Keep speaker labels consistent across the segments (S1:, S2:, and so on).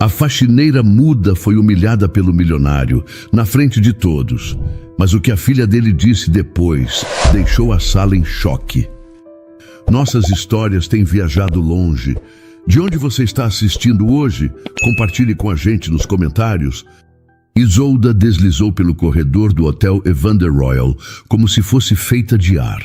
S1: A faxineira muda foi humilhada pelo milionário, na frente de todos. Mas o que a filha dele disse depois deixou a sala em choque. Nossas histórias têm viajado longe. De onde você está assistindo hoje? Compartilhe com a gente nos comentários. Isolda deslizou pelo corredor do Hotel Evander Royal como se fosse feita de ar.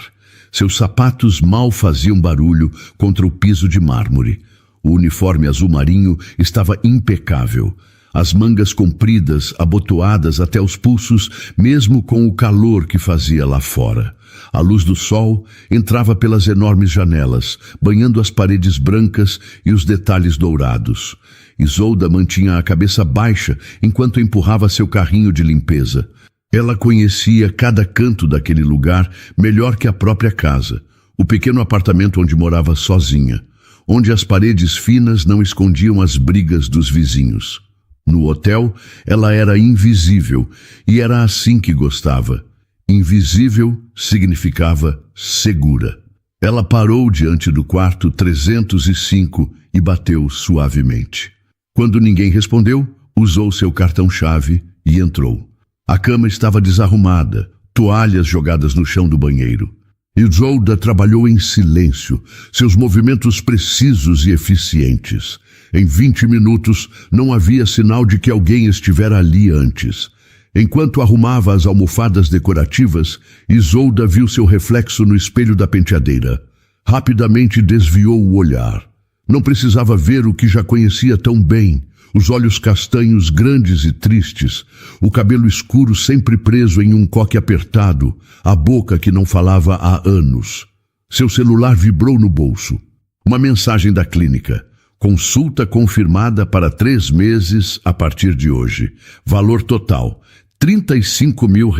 S1: Seus sapatos mal faziam barulho contra o piso de mármore. O uniforme azul marinho estava impecável. As mangas compridas, abotoadas até os pulsos, mesmo com o calor que fazia lá fora. A luz do sol entrava pelas enormes janelas, banhando as paredes brancas e os detalhes dourados. Isolda mantinha a cabeça baixa enquanto empurrava seu carrinho de limpeza. Ela conhecia cada canto daquele lugar melhor que a própria casa, o pequeno apartamento onde morava sozinha, onde as paredes finas não escondiam as brigas dos vizinhos. No hotel, ela era invisível e era assim que gostava. Invisível significava segura. Ela parou diante do quarto 305 e bateu suavemente. Quando ninguém respondeu, usou seu cartão-chave e entrou. A cama estava desarrumada, toalhas jogadas no chão do banheiro. Isolda trabalhou em silêncio, seus movimentos precisos e eficientes. Em 20 minutos, não havia sinal de que alguém estivera ali antes. Enquanto arrumava as almofadas decorativas, Isolda viu seu reflexo no espelho da penteadeira. Rapidamente desviou o olhar. Não precisava ver o que já conhecia tão bem. Os olhos castanhos grandes e tristes, o cabelo escuro sempre preso em um coque apertado, a boca que não falava há anos. Seu celular vibrou no bolso. Uma mensagem da clínica. Consulta confirmada para 3 meses a partir de hoje. Valor total, R$35 mil.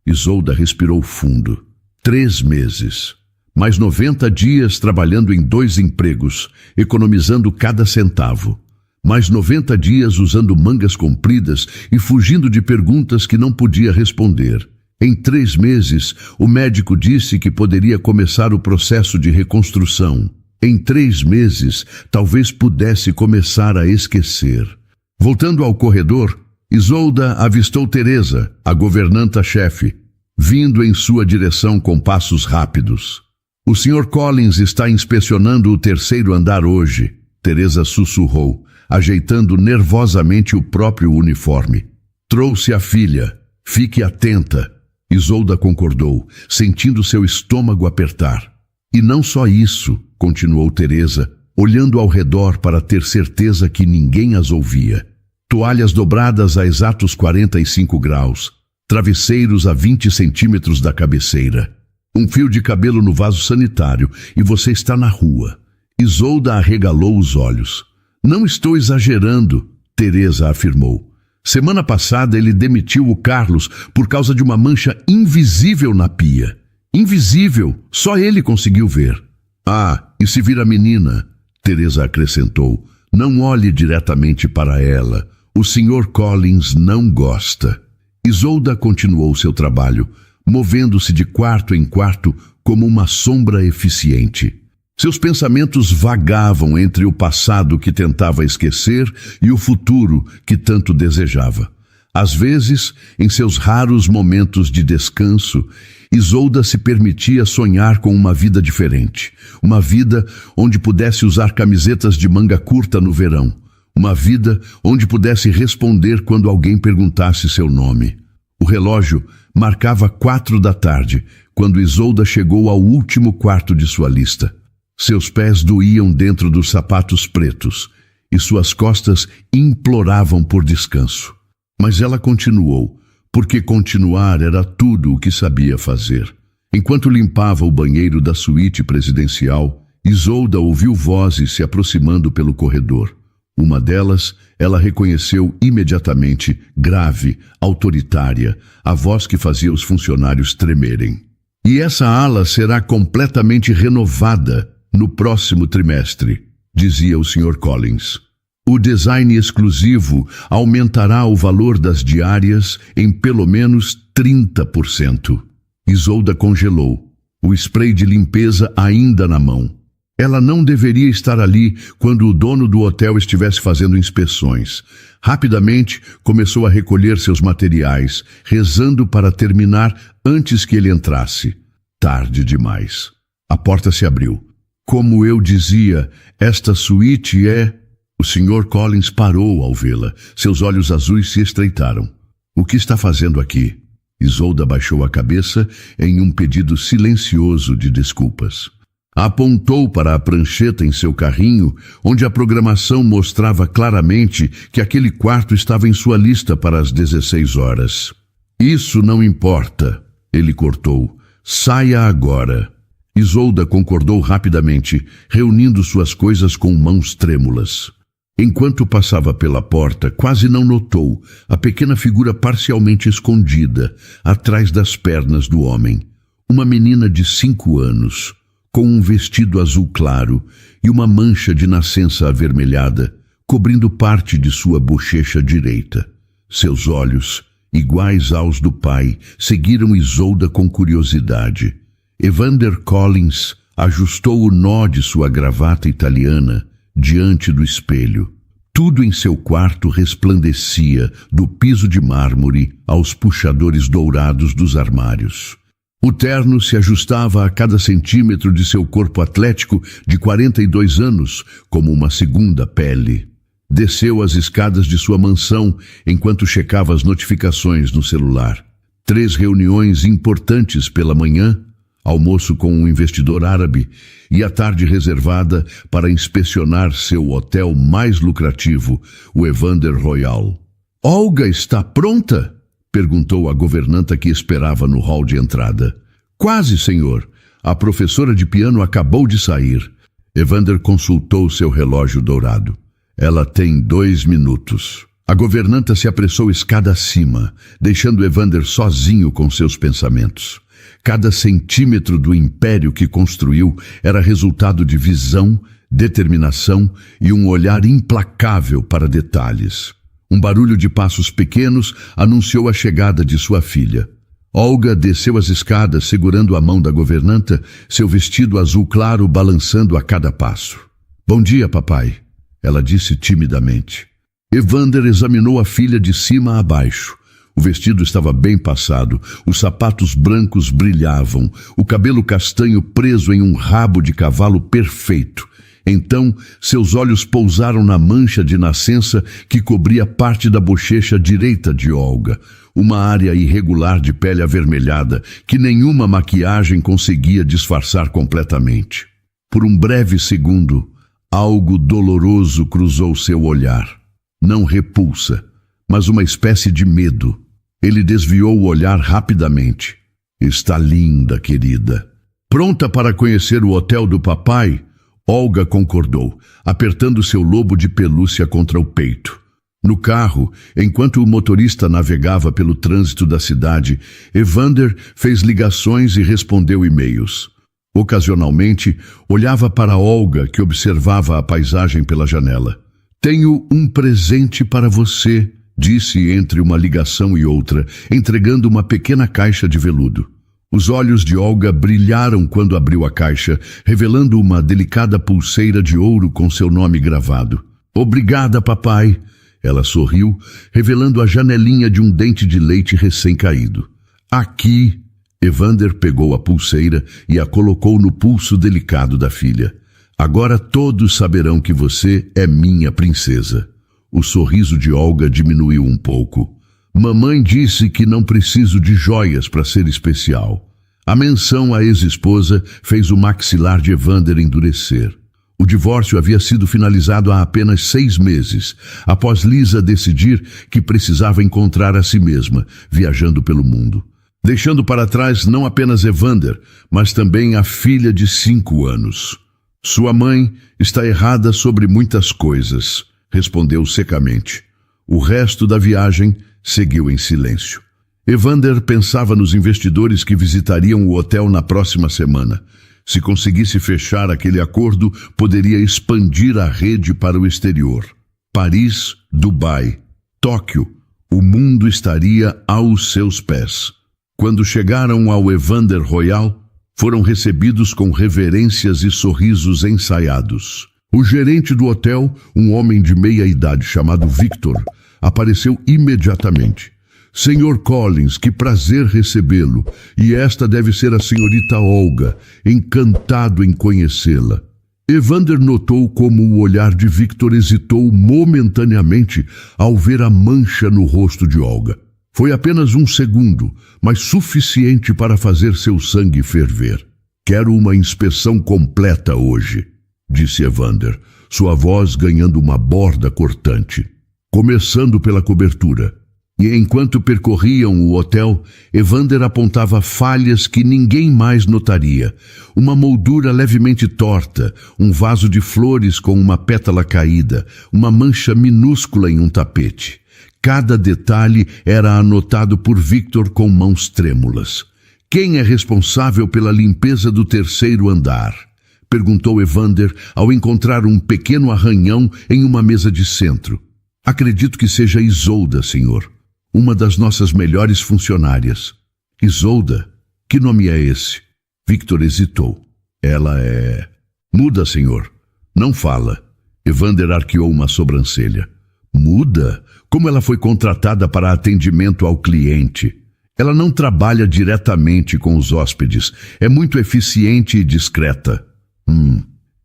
S1: Isolda respirou fundo. 3 meses. Mais 90 dias trabalhando em 2 empregos, economizando cada centavo. Mais 90 dias usando mangas compridas e fugindo de perguntas que não podia responder. Em 3 meses, o médico disse que poderia começar o processo de reconstrução. Em 3 meses, talvez pudesse começar a esquecer. Voltando ao corredor, Isolda avistou Teresa, a governanta-chefe, vindo em sua direção com passos rápidos. O Sr. Collins está inspecionando o 3º andar hoje, Teresa sussurrou, ajeitando nervosamente o próprio uniforme. Trouxe a filha. Fique atenta. Isolda concordou, sentindo seu estômago apertar. E não só isso, continuou Teresa, olhando ao redor para ter certeza que ninguém as ouvia. Toalhas dobradas a exatos 45 graus, travesseiros a 20 centímetros da cabeceira. Um fio de cabelo no vaso sanitário e você está na rua. Isolda arregalou os olhos. Não estou exagerando, Teresa afirmou. Semana passada ele demitiu o Carlos por causa de uma mancha invisível na pia. Invisível, só ele conseguiu ver. Ah, e se vir a menina, Teresa acrescentou, não olhe diretamente para ela. O Sr. Collins não gosta. Isolda continuou seu trabalho, movendo-se de quarto em quarto como uma sombra eficiente. Seus pensamentos vagavam entre o passado que tentava esquecer e o futuro que tanto desejava. Às vezes, em seus raros momentos de descanso, Isolda se permitia sonhar com uma vida diferente. Uma vida onde pudesse usar camisetas de manga curta no verão. Uma vida onde pudesse responder quando alguém perguntasse seu nome. O relógio marcava 4 da tarde, quando Isolda chegou ao último quarto de sua lista. Seus pés doíam dentro dos sapatos pretos e suas costas imploravam por descanso. Mas ela continuou, porque continuar era tudo o que sabia fazer. Enquanto limpava o banheiro da suíte presidencial, Isolda ouviu vozes se aproximando pelo corredor. Uma delas, ela reconheceu imediatamente, grave, autoritária, a voz que fazia os funcionários tremerem. E essa ala será completamente renovada no próximo trimestre, dizia o Sr. Collins. O design exclusivo aumentará o valor das diárias em pelo menos 30%. Isolda congelou, o spray de limpeza ainda na mão. Ela não deveria estar ali quando o dono do hotel estivesse fazendo inspeções. Rapidamente começou a recolher seus materiais, rezando para terminar antes que ele entrasse. Tarde demais. A porta se abriu. Como eu dizia, esta suíte é... O Sr. Collins parou ao vê-la. Seus olhos azuis se estreitaram. O que está fazendo aqui? Isolda baixou a cabeça em um pedido silencioso de desculpas. Apontou para a prancheta em seu carrinho, onde a programação mostrava claramente que aquele quarto estava em sua lista para as 16 horas. Isso não importa, ele cortou. Saia agora. Isolda concordou rapidamente, reunindo suas coisas com mãos trêmulas. Enquanto passava pela porta, quase não notou a pequena figura parcialmente escondida, atrás das pernas do homem. Uma menina de 5 anos, com um vestido azul claro e uma mancha de nascença avermelhada, cobrindo parte de sua bochecha direita. Seus olhos, iguais aos do pai, seguiram Isolda com curiosidade. Evander Collins ajustou o nó de sua gravata italiana diante do espelho. Tudo em seu quarto resplandecia, do piso de mármore aos puxadores dourados dos armários. O terno se ajustava a cada centímetro de seu corpo atlético de 42 anos, como uma segunda pele. Desceu as escadas de sua mansão enquanto checava as notificações no celular. 3 reuniões importantes pela manhã, almoço com um investidor árabe e a tarde reservada para inspecionar seu hotel mais lucrativo, o Evander Royal. Olga está pronta? Perguntou a governanta que esperava no hall de entrada. Quase, senhor. A professora de piano acabou de sair. Evander consultou seu relógio dourado. Ela tem 2 minutos. A governanta se apressou escada acima, deixando Evander sozinho com seus pensamentos. Cada centímetro do império que construiu era resultado de visão, determinação e um olhar implacável para detalhes. Um barulho de passos pequenos anunciou a chegada de sua filha. Olga desceu as escadas segurando a mão da governanta, seu vestido azul claro balançando a cada passo. Bom dia, papai, ela disse timidamente. Evander examinou a filha de cima a baixo. O vestido estava bem passado, os sapatos brancos brilhavam, o cabelo castanho preso em um rabo de cavalo perfeito. Então, seus olhos pousaram na mancha de nascença que cobria parte da bochecha direita de Olga, uma área irregular de pele avermelhada que nenhuma maquiagem conseguia disfarçar completamente. Por um breve segundo, algo doloroso cruzou seu olhar. Não repulsa, mas uma espécie de medo. Ele desviou o olhar rapidamente. Está linda, querida. Pronta para conhecer o hotel do papai? Olga concordou, apertando seu lobo de pelúcia contra o peito. No carro, enquanto o motorista navegava pelo trânsito da cidade, Evander fez ligações e respondeu e-mails. Ocasionalmente, olhava para Olga, que observava a paisagem pela janela. Tenho um presente para você, disse entre uma ligação e outra, entregando uma pequena caixa de veludo. Os olhos de Olga brilharam quando abriu a caixa, revelando uma delicada pulseira de ouro com seu nome gravado. Obrigada, papai. Ela sorriu, revelando a janelinha de um dente de leite recém-caído. Aqui. Evander pegou a pulseira e a colocou no pulso delicado da filha. Agora todos saberão que você é minha princesa. O sorriso de Olga diminuiu um pouco. Mamãe disse que não preciso de joias para ser especial. A menção à ex-esposa fez o maxilar de Evander endurecer. O divórcio havia sido finalizado há apenas 6 meses, após Lisa decidir que precisava encontrar a si mesma, viajando pelo mundo. Deixando para trás não apenas Evander, mas também a filha de 5 anos. Sua mãe está errada sobre muitas coisas, respondeu secamente. O resto da viagem seguiu em silêncio. Evander pensava nos investidores que visitariam o hotel na próxima semana. Se conseguisse fechar aquele acordo, poderia expandir a rede para o exterior. Paris, Dubai, Tóquio, o mundo estaria aos seus pés. Quando chegaram ao Evander Royal, foram recebidos com reverências e sorrisos ensaiados. O gerente do hotel, um homem de meia idade chamado Victor, apareceu imediatamente. Senhor Collins, que prazer recebê-lo. E esta deve ser a senhorita Olga, encantado em conhecê-la. Evander notou como o olhar de Victor hesitou momentaneamente ao ver a mancha no rosto de Olga. Foi apenas um segundo, mas suficiente para fazer seu sangue ferver. Quero uma inspeção completa hoje, disse Evander, sua voz ganhando uma borda cortante. Começando pela cobertura. E enquanto percorriam o hotel, Evander apontava falhas que ninguém mais notaria. Uma moldura levemente torta, um vaso de flores com uma pétala caída, uma mancha minúscula em um tapete. Cada detalhe era anotado por Victor com mãos trêmulas. Quem é responsável pela limpeza do terceiro andar? Perguntou Evander ao encontrar um pequeno arranhão em uma mesa de centro. Acredito que seja Isolda, senhor. Uma das nossas melhores funcionárias. Isolda? Que nome é esse? Victor hesitou. Ela é... Muda, senhor. Não fala. Evander arqueou uma sobrancelha. Muda? Como ela foi contratada para atendimento ao cliente? Ela não trabalha diretamente com os hóspedes. É muito eficiente e discreta.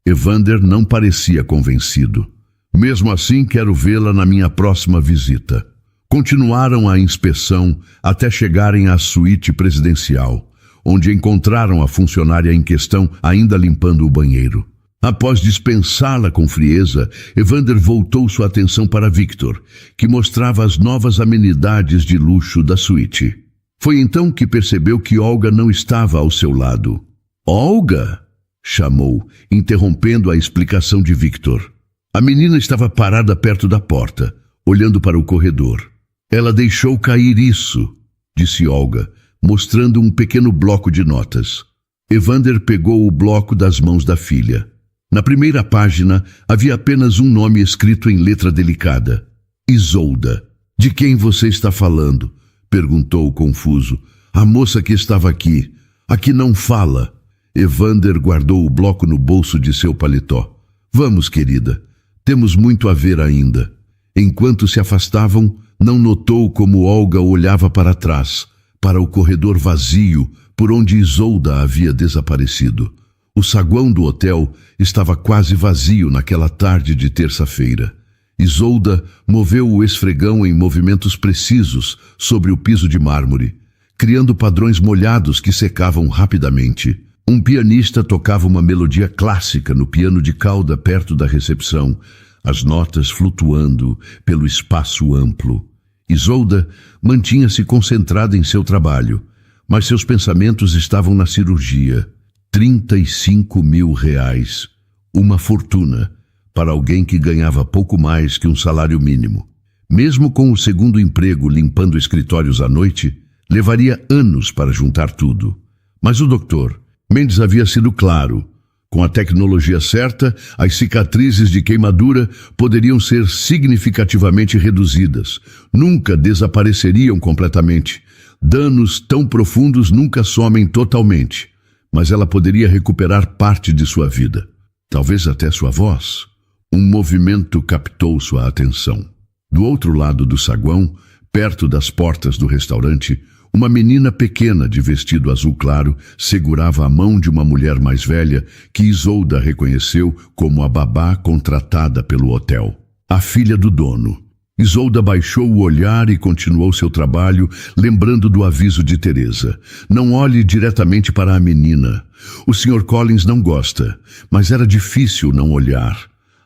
S1: Evander não parecia convencido. Mesmo assim, quero vê-la na minha próxima visita. Continuaram a inspeção até chegarem à suíte presidencial, onde encontraram a funcionária em questão ainda limpando o banheiro. Após dispensá-la com frieza, Evander voltou sua atenção para Victor, que mostrava as novas amenidades de luxo da suíte. Foi então que percebeu que Olga não estava ao seu lado. Olga? Chamou, interrompendo a explicação de Victor. A menina estava parada perto da porta, olhando para o corredor. Ela deixou cair isso, disse Olga, mostrando um pequeno bloco de notas. Evander pegou o bloco das mãos da filha. Na primeira página havia apenas um nome escrito em letra delicada. Isolda. De quem você está falando? Perguntou confuso. A moça que estava aqui. Aqui não fala. Evander guardou o bloco no bolso de seu paletó. Vamos, querida. Temos muito a ver ainda. Enquanto se afastavam, não notou como Olga olhava para trás, para o corredor vazio por onde Isolda havia desaparecido. O saguão do hotel estava quase vazio naquela tarde de terça-feira. Isolda moveu o esfregão em movimentos precisos sobre o piso de mármore, criando padrões molhados que secavam rapidamente. Um pianista tocava uma melodia clássica no piano de cauda perto da recepção, as notas flutuando pelo espaço amplo. Isolda mantinha-se concentrada em seu trabalho, mas seus pensamentos estavam na cirurgia. 35 mil reais. Uma fortuna para alguém que ganhava pouco mais que um salário mínimo. Mesmo com o segundo emprego limpando escritórios à noite, levaria anos para juntar tudo. Mas o doutor Mendes havia sido claro. Com a tecnologia certa, as cicatrizes de queimadura poderiam ser significativamente reduzidas. Nunca desapareceriam completamente. Danos tão profundos nunca somem totalmente. Mas ela poderia recuperar parte de sua vida. Talvez até sua voz. Um movimento captou sua atenção. Do outro lado do saguão, perto das portas do restaurante, uma menina pequena de vestido azul claro segurava a mão de uma mulher mais velha que Isolda reconheceu como a babá contratada pelo hotel. A filha do dono. Isolda baixou o olhar e continuou seu trabalho, lembrando do aviso de Teresa. Não olhe diretamente para a menina. O Sr. Collins não gosta, mas era difícil não olhar.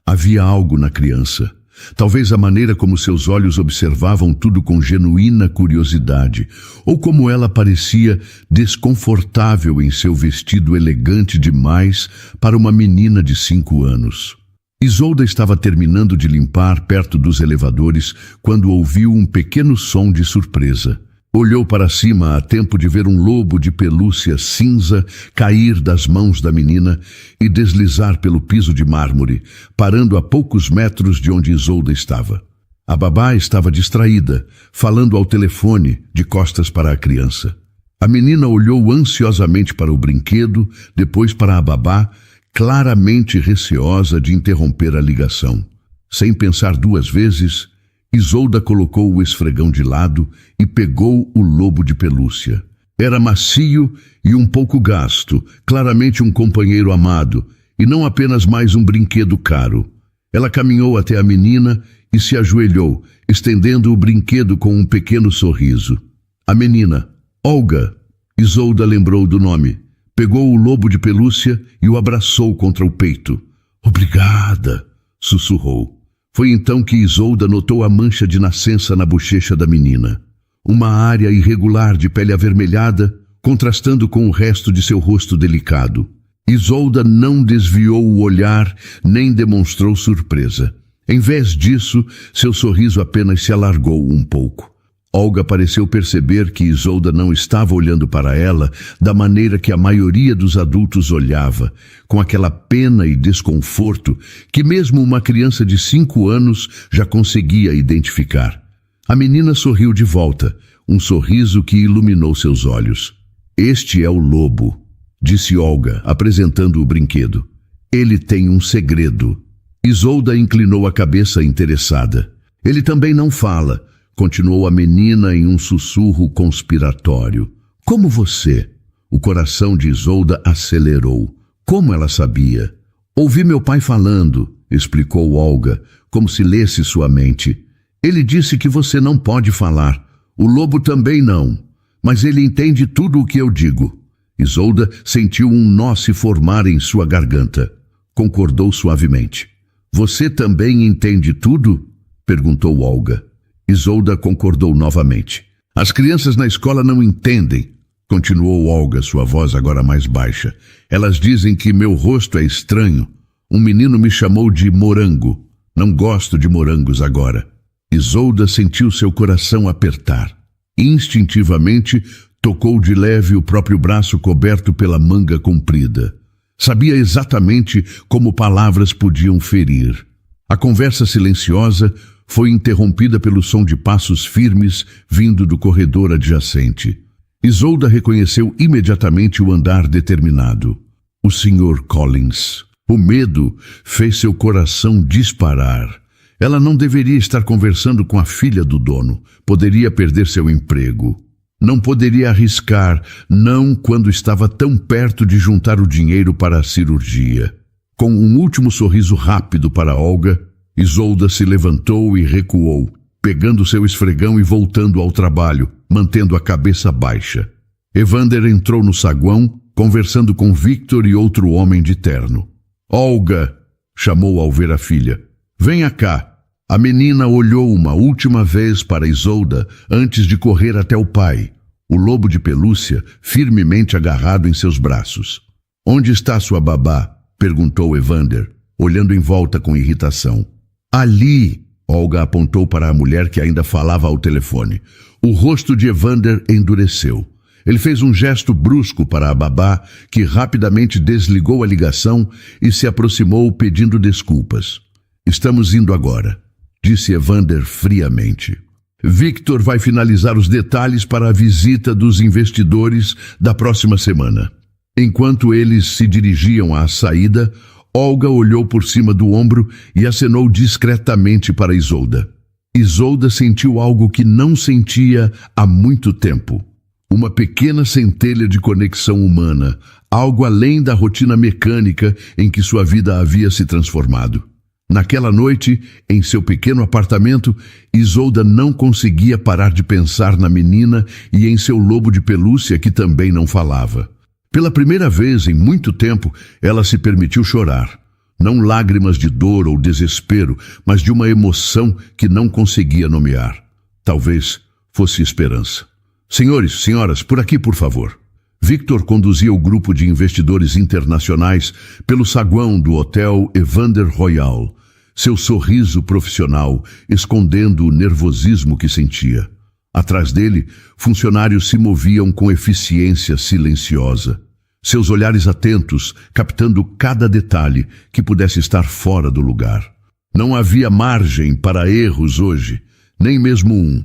S1: Havia algo na criança. Talvez a maneira como seus olhos observavam tudo com genuína curiosidade, ou como ela parecia desconfortável em seu vestido elegante demais para uma menina de 5 anos. Isolda estava terminando de limpar perto dos elevadores quando ouviu um pequeno som de surpresa. Olhou para cima a tempo de ver um lobo de pelúcia cinza cair das mãos da menina e deslizar pelo piso de mármore, parando a poucos metros de onde Isolda estava. A babá estava distraída, falando ao telefone, de costas para a criança. A menina olhou ansiosamente para o brinquedo, depois para a babá, claramente receosa de interromper a ligação. Sem pensar duas vezes, Isolda colocou o esfregão de lado e pegou o lobo de pelúcia. Era macio e um pouco gasto, claramente um companheiro amado, e não apenas mais um brinquedo caro. Ela caminhou até a menina e se ajoelhou, estendendo o brinquedo com um pequeno sorriso. A menina, Olga, Isolda lembrou do nome, pegou o lobo de pelúcia e o abraçou contra o peito. Obrigada, sussurrou. Foi então que Isolda notou a mancha de nascença na bochecha da menina. Uma área irregular de pele avermelhada, contrastando com o resto de seu rosto delicado. Isolda não desviou o olhar, nem demonstrou surpresa. Em vez disso, seu sorriso apenas se alargou um pouco. Olga pareceu perceber que Isolda não estava olhando para ela da maneira que a maioria dos adultos olhava, com aquela pena e desconforto que mesmo uma criança de 5 anos já conseguia identificar. A menina sorriu de volta, um sorriso que iluminou seus olhos. Este é o lobo, disse Olga, apresentando o brinquedo. Ele tem um segredo. Isolda inclinou a cabeça interessada. Ele também não fala, continuou a menina em um sussurro conspiratório. Como você? O coração de Isolda acelerou. Como ela sabia? Ouvi meu pai falando, explicou Olga, como se lesse sua mente. Ele disse que você não pode falar. O lobo também não. Mas ele entende tudo o que eu digo. Isolda sentiu um nó se formar em sua garganta. Concordou suavemente. Você também entende tudo? Perguntou Olga. Isolda concordou novamente. As crianças na escola não entendem, continuou Olga, sua voz agora mais baixa. Elas dizem que meu rosto é estranho. Um menino me chamou de morango. Não gosto de morangos agora. Isolda sentiu seu coração apertar. Instintivamente, tocou de leve o próprio braço coberto pela manga comprida. Sabia exatamente como palavras podiam ferir. A conversa silenciosa foi interrompida pelo som de passos firmes vindo do corredor adjacente. Isolda reconheceu imediatamente o andar determinado. O Sr. Collins. O medo fez seu coração disparar. Ela não deveria estar conversando com a filha do dono. Poderia perder seu emprego. Não poderia arriscar, não quando estava tão perto de juntar o dinheiro para a cirurgia. Com um último sorriso rápido para Olga, Isolda se levantou e recuou, pegando seu esfregão e voltando ao trabalho, mantendo a cabeça baixa. Evander entrou no saguão, conversando com Victor e outro homem de terno. Olga, chamou ao ver a filha. Venha cá. A menina olhou uma última vez para Isolda antes de correr até o pai, o lobo de pelúcia firmemente agarrado em seus braços. Onde está sua babá? Perguntou Evander, olhando em volta com irritação. Ali, Olga apontou para a mulher que ainda falava ao telefone. O rosto de Evander endureceu. Ele fez um gesto brusco para a babá, que rapidamente desligou a ligação e se aproximou pedindo desculpas. Estamos indo agora, disse Evander friamente. Victor vai finalizar os detalhes para a visita dos investidores da próxima semana. Enquanto eles se dirigiam à saída, Olga olhou por cima do ombro e acenou discretamente para Isolda. Isolda sentiu algo que não sentia há muito tempo. Uma pequena centelha de conexão humana, algo além da rotina mecânica em que sua vida havia se transformado. Naquela noite, em seu pequeno apartamento, Isolda não conseguia parar de pensar na menina e em seu lobo de pelúcia que também não falava. Pela primeira vez em muito tempo, ela se permitiu chorar. Não lágrimas de dor ou desespero, mas de uma emoção que não conseguia nomear. Talvez fosse esperança. Senhores, senhoras, por aqui, por favor. Victor conduzia o grupo de investidores internacionais pelo saguão do hotel Evander Royal, seu sorriso profissional escondendo o nervosismo que sentia. Atrás dele, funcionários se moviam com eficiência silenciosa, seus olhares atentos, captando cada detalhe que pudesse estar fora do lugar. Não havia margem para erros hoje, nem mesmo um.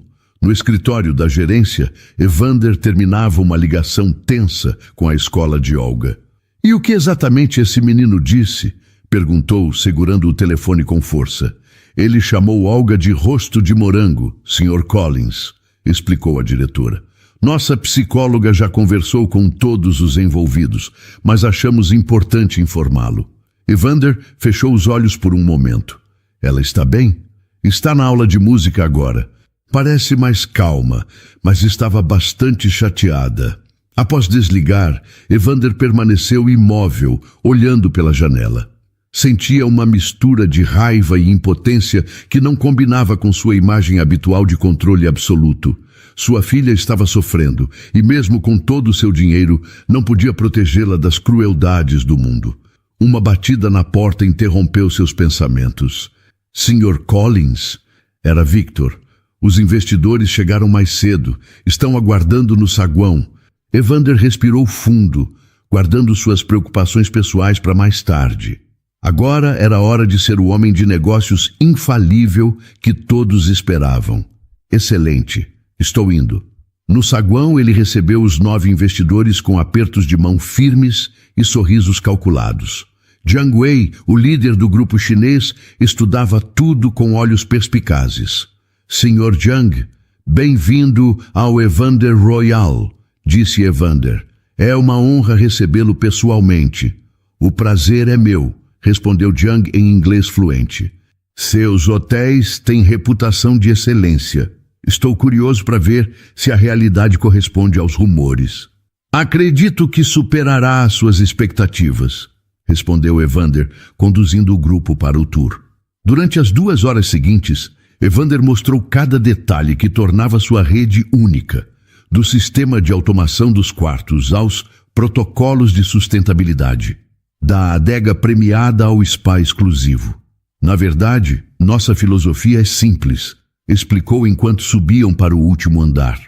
S1: No escritório da gerência, Evander terminava uma ligação tensa com a escola de Olga. "E o que exatamente esse menino disse?" perguntou, segurando o telefone com força. "Ele chamou Olga de rosto de morango, Sr. Collins", explicou a diretora. "Nossa psicóloga já conversou com todos os envolvidos, mas achamos importante informá-lo." Evander fechou os olhos por um momento. "Ela está bem? Está na aula de música agora. Parece mais calma, mas estava bastante chateada." Após desligar, Evander permaneceu imóvel, olhando pela janela. Sentia uma mistura de raiva e impotência que não combinava com sua imagem habitual de controle absoluto. Sua filha estava sofrendo, e mesmo com todo o seu dinheiro, não podia protegê-la das crueldades do mundo. Uma batida na porta interrompeu seus pensamentos. "Sr. Collins?" Era Victor. "Os investidores chegaram mais cedo. Estão aguardando no saguão." Evander respirou fundo, guardando suas preocupações pessoais para mais tarde. Agora era hora de ser o homem de negócios infalível que todos esperavam. "Excelente. Estou indo." No saguão, ele recebeu os 9 investidores com apertos de mão firmes e sorrisos calculados. Jiang Wei, o líder do grupo chinês, estudava tudo com olhos perspicazes. "Sr. Jiang, bem-vindo ao Evander Royal", disse Evander. "É uma honra recebê-lo pessoalmente." "O prazer é meu", respondeu Jiang em inglês fluente. "Seus hotéis têm reputação de excelência. Estou curioso para ver se a realidade corresponde aos rumores." "Acredito que superará as suas expectativas", respondeu Evander, conduzindo o grupo para o tour. Durante as 2 horas seguintes, Evander mostrou cada detalhe que tornava sua rede única, do sistema de automação dos quartos aos protocolos de sustentabilidade, da adega premiada ao spa exclusivo. "Na verdade, nossa filosofia é simples", explicou enquanto subiam para o último andar.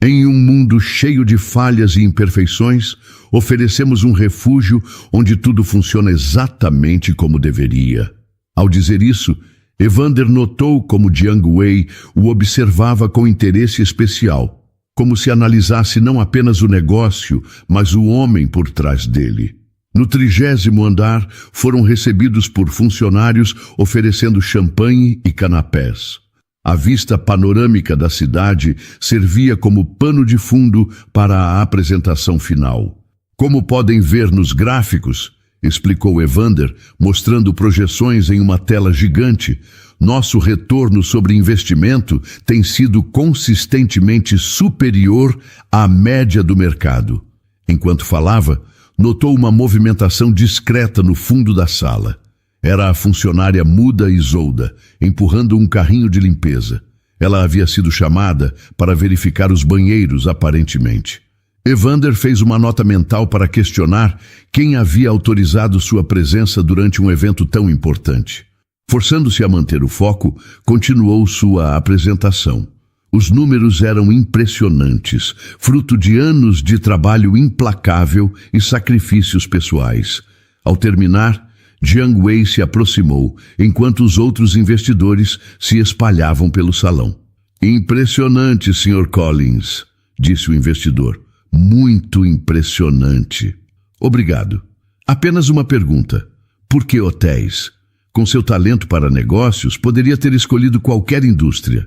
S1: "Em um mundo cheio de falhas e imperfeições, oferecemos um refúgio onde tudo funciona exatamente como deveria." Ao dizer isso, Evander notou como Jiang Wei o observava com interesse especial, como se analisasse não apenas o negócio, mas o homem por trás dele. No 30º andar, foram recebidos por funcionários oferecendo champanhe e canapés. A vista panorâmica da cidade servia como pano de fundo para a apresentação final. "Como podem ver nos gráficos", explicou Evander, mostrando projeções em uma tela gigante, "nosso retorno sobre investimento tem sido consistentemente superior à média do mercado." Enquanto falava, notou uma movimentação discreta no fundo da sala. Era a funcionária muda Isolda, empurrando um carrinho de limpeza. Ela havia sido chamada para verificar os banheiros, aparentemente. Evander fez uma nota mental para questionar quem havia autorizado sua presença durante um evento tão importante. Forçando-se a manter o foco, continuou sua apresentação. Os números eram impressionantes, fruto de anos de trabalho implacável e sacrifícios pessoais. Ao terminar, Jiang Wei se aproximou, enquanto os outros investidores se espalhavam pelo salão. "Impressionante, Sr. Collins", disse o investidor. "Muito impressionante." "Obrigado. Apenas uma pergunta. Por que hotéis? Com seu talento para negócios, poderia ter escolhido qualquer indústria."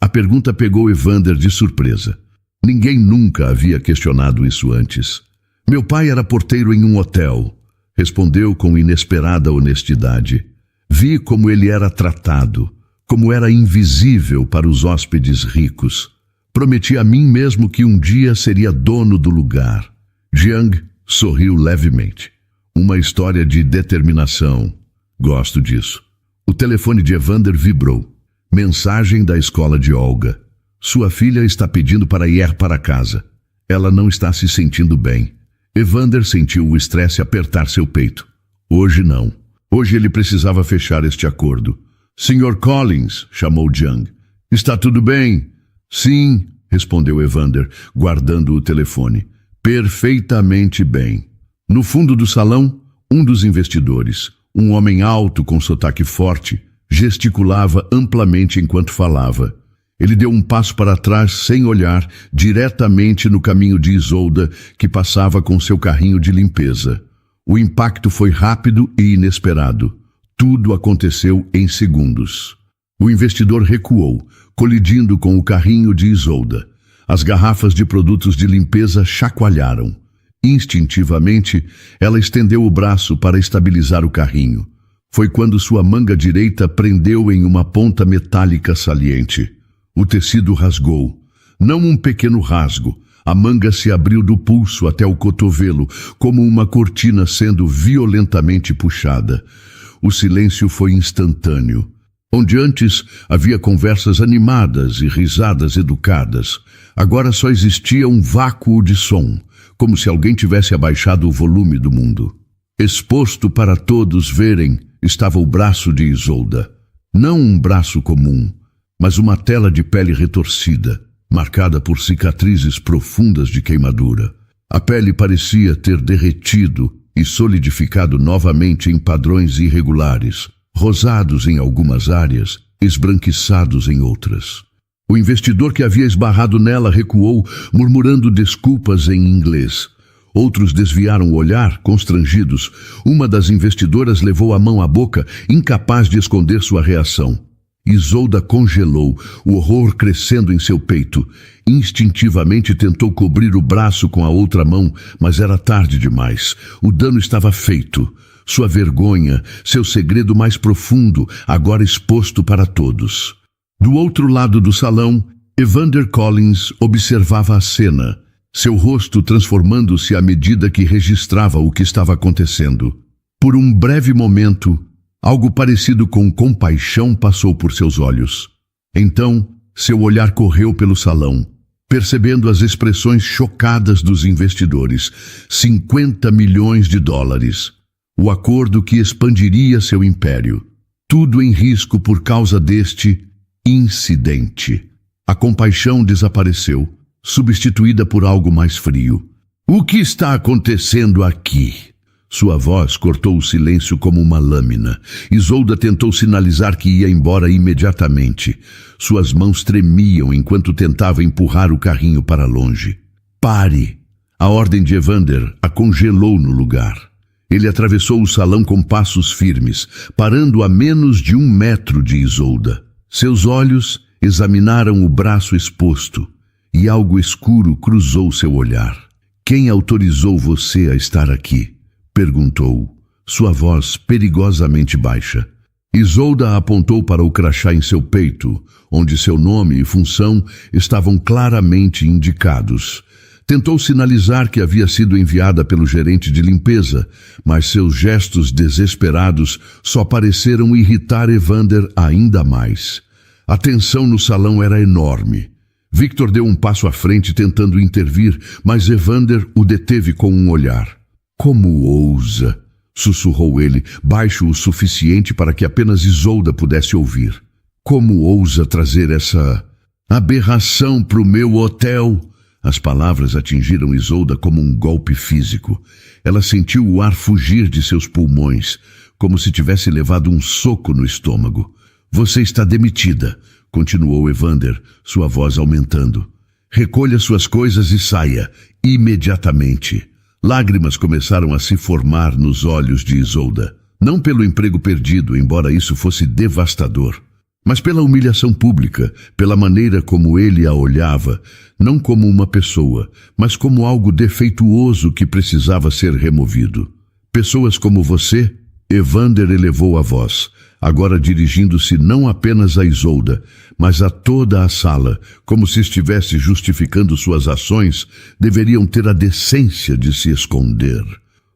S1: A pergunta pegou Evander de surpresa. Ninguém nunca havia questionado isso antes. "Meu pai era porteiro em um hotel", respondeu com inesperada honestidade. "Vi como ele era tratado, como era invisível para os hóspedes ricos. Prometi a mim mesmo que um dia seria dono do lugar." Jiang sorriu levemente. "Uma história de determinação. Gosto disso." O telefone de Evander vibrou. Mensagem da escola de Olga. "Sua filha está pedindo para ir para casa. Ela não está se sentindo bem." Evander sentiu o estresse apertar seu peito. Hoje não. Hoje ele precisava fechar este acordo. "Sr. Collins", chamou Jiang. "Está tudo bem?" "Sim", respondeu Evander, guardando o telefone. "Perfeitamente bem." No fundo do salão, um dos investidores, um homem alto com sotaque forte, gesticulava amplamente enquanto falava. Ele deu um passo para trás sem olhar, diretamente no caminho de Isolda, que passava com seu carrinho de limpeza. O impacto foi rápido e inesperado. Tudo aconteceu em segundos. O investidor recuou, colidindo com o carrinho de Isolda. As garrafas de produtos de limpeza chacoalharam. Instintivamente, ela estendeu o braço para estabilizar o carrinho. Foi quando sua manga direita prendeu em uma ponta metálica saliente. O tecido rasgou. Não um pequeno rasgo. A manga se abriu do pulso até o cotovelo, como uma cortina sendo violentamente puxada. O silêncio foi instantâneo. Onde antes havia conversas animadas e risadas educadas, agora só existia um vácuo de som, como se alguém tivesse abaixado o volume do mundo. Exposto para todos verem estava o braço de Isolda. Não um braço comum, mas uma tela de pele retorcida, marcada por cicatrizes profundas de queimadura. A pele parecia ter derretido e solidificado novamente em padrões irregulares, rosados em algumas áreas, esbranquiçados em outras. O investidor que havia esbarrado nela recuou, murmurando desculpas em inglês. Outros desviaram o olhar, constrangidos. Uma das investidoras levou a mão à boca, incapaz de esconder sua reação. Isolda congelou, o horror crescendo em seu peito. Instintivamente tentou cobrir o braço com a outra mão, mas era tarde demais. O dano estava feito. Sua vergonha, seu segredo mais profundo, agora exposto para todos. Do outro lado do salão, Evander Collins observava a cena, seu rosto transformando-se à medida que registrava o que estava acontecendo. Por um breve momento, algo parecido com compaixão passou por seus olhos. Então, seu olhar correu pelo salão, percebendo as expressões chocadas dos investidores. 50 milhões de dólares. O acordo que expandiria seu império. Tudo em risco por causa deste incidente. A compaixão desapareceu, substituída por algo mais frio. O que está acontecendo aqui? Sua voz cortou o silêncio como uma lâmina. Isolda tentou sinalizar que ia embora imediatamente. Suas mãos tremiam enquanto tentava empurrar o carrinho para longe. Pare! A ordem de Evander a congelou no lugar. Ele atravessou o salão com passos firmes, parando a menos de 1 metro de Isolda. Seus olhos examinaram o braço exposto, e algo escuro cruzou seu olhar. Quem autorizou você a estar aqui? Perguntou, sua voz perigosamente baixa. Isolda apontou para o crachá em seu peito, onde seu nome e função estavam claramente indicados. Tentou sinalizar que havia sido enviada pelo gerente de limpeza, mas seus gestos desesperados só pareceram irritar Evander ainda mais. A tensão no salão era enorme. Victor deu um passo à frente tentando intervir, mas Evander o deteve com um olhar. Como ousa, sussurrou ele, baixo o suficiente para que apenas Isolda pudesse ouvir. Como ousa trazer essa aberração para o meu hotel? As palavras atingiram Isolda como um golpe físico. Ela sentiu o ar fugir de seus pulmões, como se tivesse levado um soco no estômago. Você está demitida, continuou Evander, sua voz aumentando. Recolha suas coisas e saia, imediatamente. Lágrimas começaram a se formar nos olhos de Isolda. Não pelo emprego perdido, embora isso fosse devastador, mas pela humilhação pública, pela maneira como ele a olhava, não como uma pessoa, mas como algo defeituoso que precisava ser removido. Pessoas como você, Evander elevou a voz, agora dirigindo-se não apenas a Isolda, mas a toda a sala, como se estivesse justificando suas ações, deveriam ter a decência de se esconder.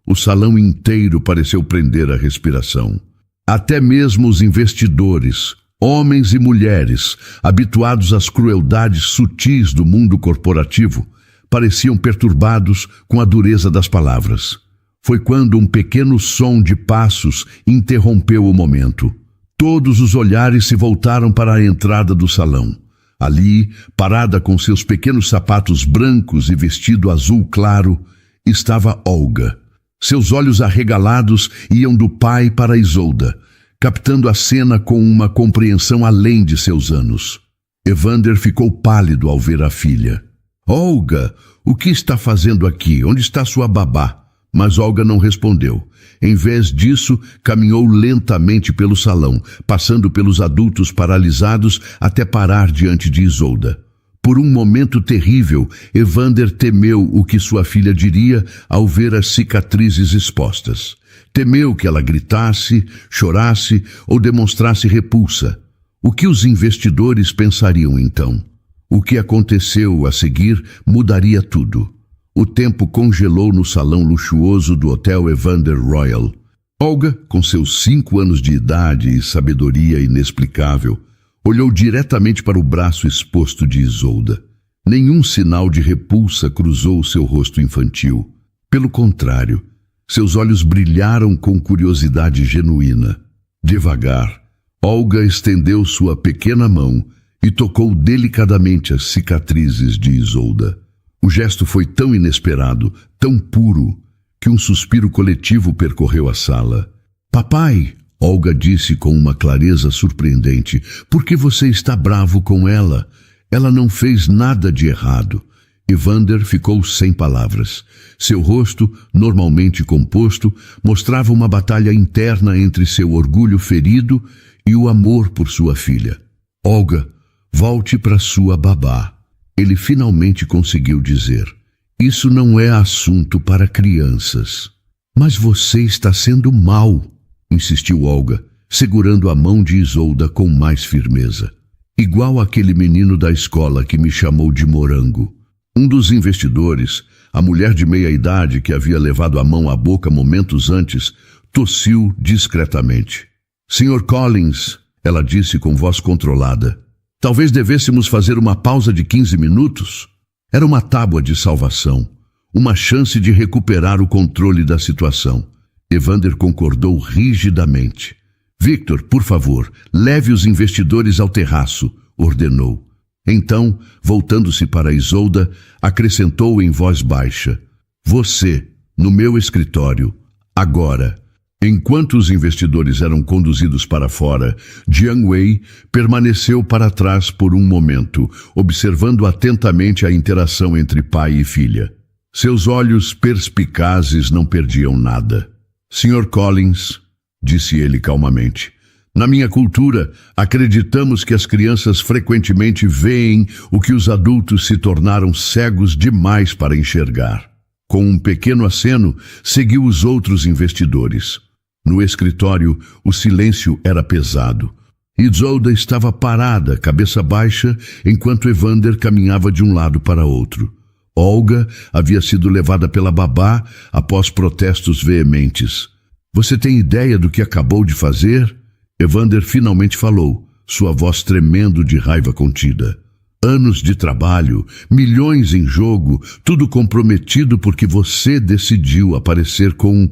S1: O salão inteiro pareceu prender a respiração. Até mesmo os investidores, homens e mulheres, habituados às crueldades sutis do mundo corporativo, pareciam perturbados com a dureza das palavras. Foi quando um pequeno som de passos interrompeu o momento. Todos os olhares se voltaram para a entrada do salão. Ali, parada com seus pequenos sapatos brancos e vestido azul claro, estava Olga. Seus olhos arregalados iam do pai para Isolda, captando a cena com uma compreensão além de seus anos. Evander ficou pálido ao ver a filha. Olga, o que está fazendo aqui? Onde está sua babá? Mas Olga não respondeu. Em vez disso, caminhou lentamente pelo salão, passando pelos adultos paralisados até parar diante de Isolda. Por um momento terrível, Evander temeu o que sua filha diria ao ver as cicatrizes expostas. Temeu que ela gritasse, chorasse ou demonstrasse repulsa. O que os investidores pensariam então? O que aconteceu a seguir mudaria tudo. O tempo congelou no salão luxuoso do Hotel Evander Royal. Olga, com seus 5 anos de idade e sabedoria inexplicável, olhou diretamente para o braço exposto de Isolda. Nenhum sinal de repulsa cruzou seu rosto infantil. Pelo contrário, seus olhos brilharam com curiosidade genuína. Devagar, Olga estendeu sua pequena mão e tocou delicadamente as cicatrizes de Isolda. O gesto foi tão inesperado, tão puro, que um suspiro coletivo percorreu a sala. Papai, Olga disse com uma clareza surpreendente, por que você está bravo com ela? Ela não fez nada de errado. Evander ficou sem palavras. Seu rosto, normalmente composto, mostrava uma batalha interna entre seu orgulho ferido e o amor por sua filha. Olga, volte para sua babá. Ele finalmente conseguiu dizer. Isso não é assunto para crianças. Mas você está sendo mau, insistiu Olga, segurando a mão de Isolda com mais firmeza. Igual aquele menino da escola que me chamou de morango. Um dos investidores, a mulher de meia-idade que havia levado a mão à boca momentos antes, tossiu discretamente. Sr. Collins, ela disse com voz controlada, talvez devêssemos fazer uma pausa de 15 minutos? Era uma tábua de salvação, uma chance de recuperar o controle da situação. Evander concordou rigidamente. Victor, por favor, leve os investidores ao terraço, ordenou. Então, voltando-se para Isolda, acrescentou em voz baixa. Você, no meu escritório, agora. Enquanto os investidores eram conduzidos para fora, Jiang Wei permaneceu para trás por um momento, observando atentamente a interação entre pai e filha. Seus olhos perspicazes não perdiam nada. Sr. Collins, disse ele calmamente, na minha cultura, acreditamos que as crianças frequentemente veem o que os adultos se tornaram cegos demais para enxergar. Com um pequeno aceno, seguiu os outros investidores. No escritório, o silêncio era pesado. Isolda estava parada, cabeça baixa, enquanto Evander caminhava de um lado para outro. Olga havia sido levada pela babá após protestos veementes. Você tem ideia do que acabou de fazer? Evander finalmente falou, sua voz tremendo de raiva contida. Anos de trabalho, milhões em jogo, tudo comprometido porque você decidiu aparecer com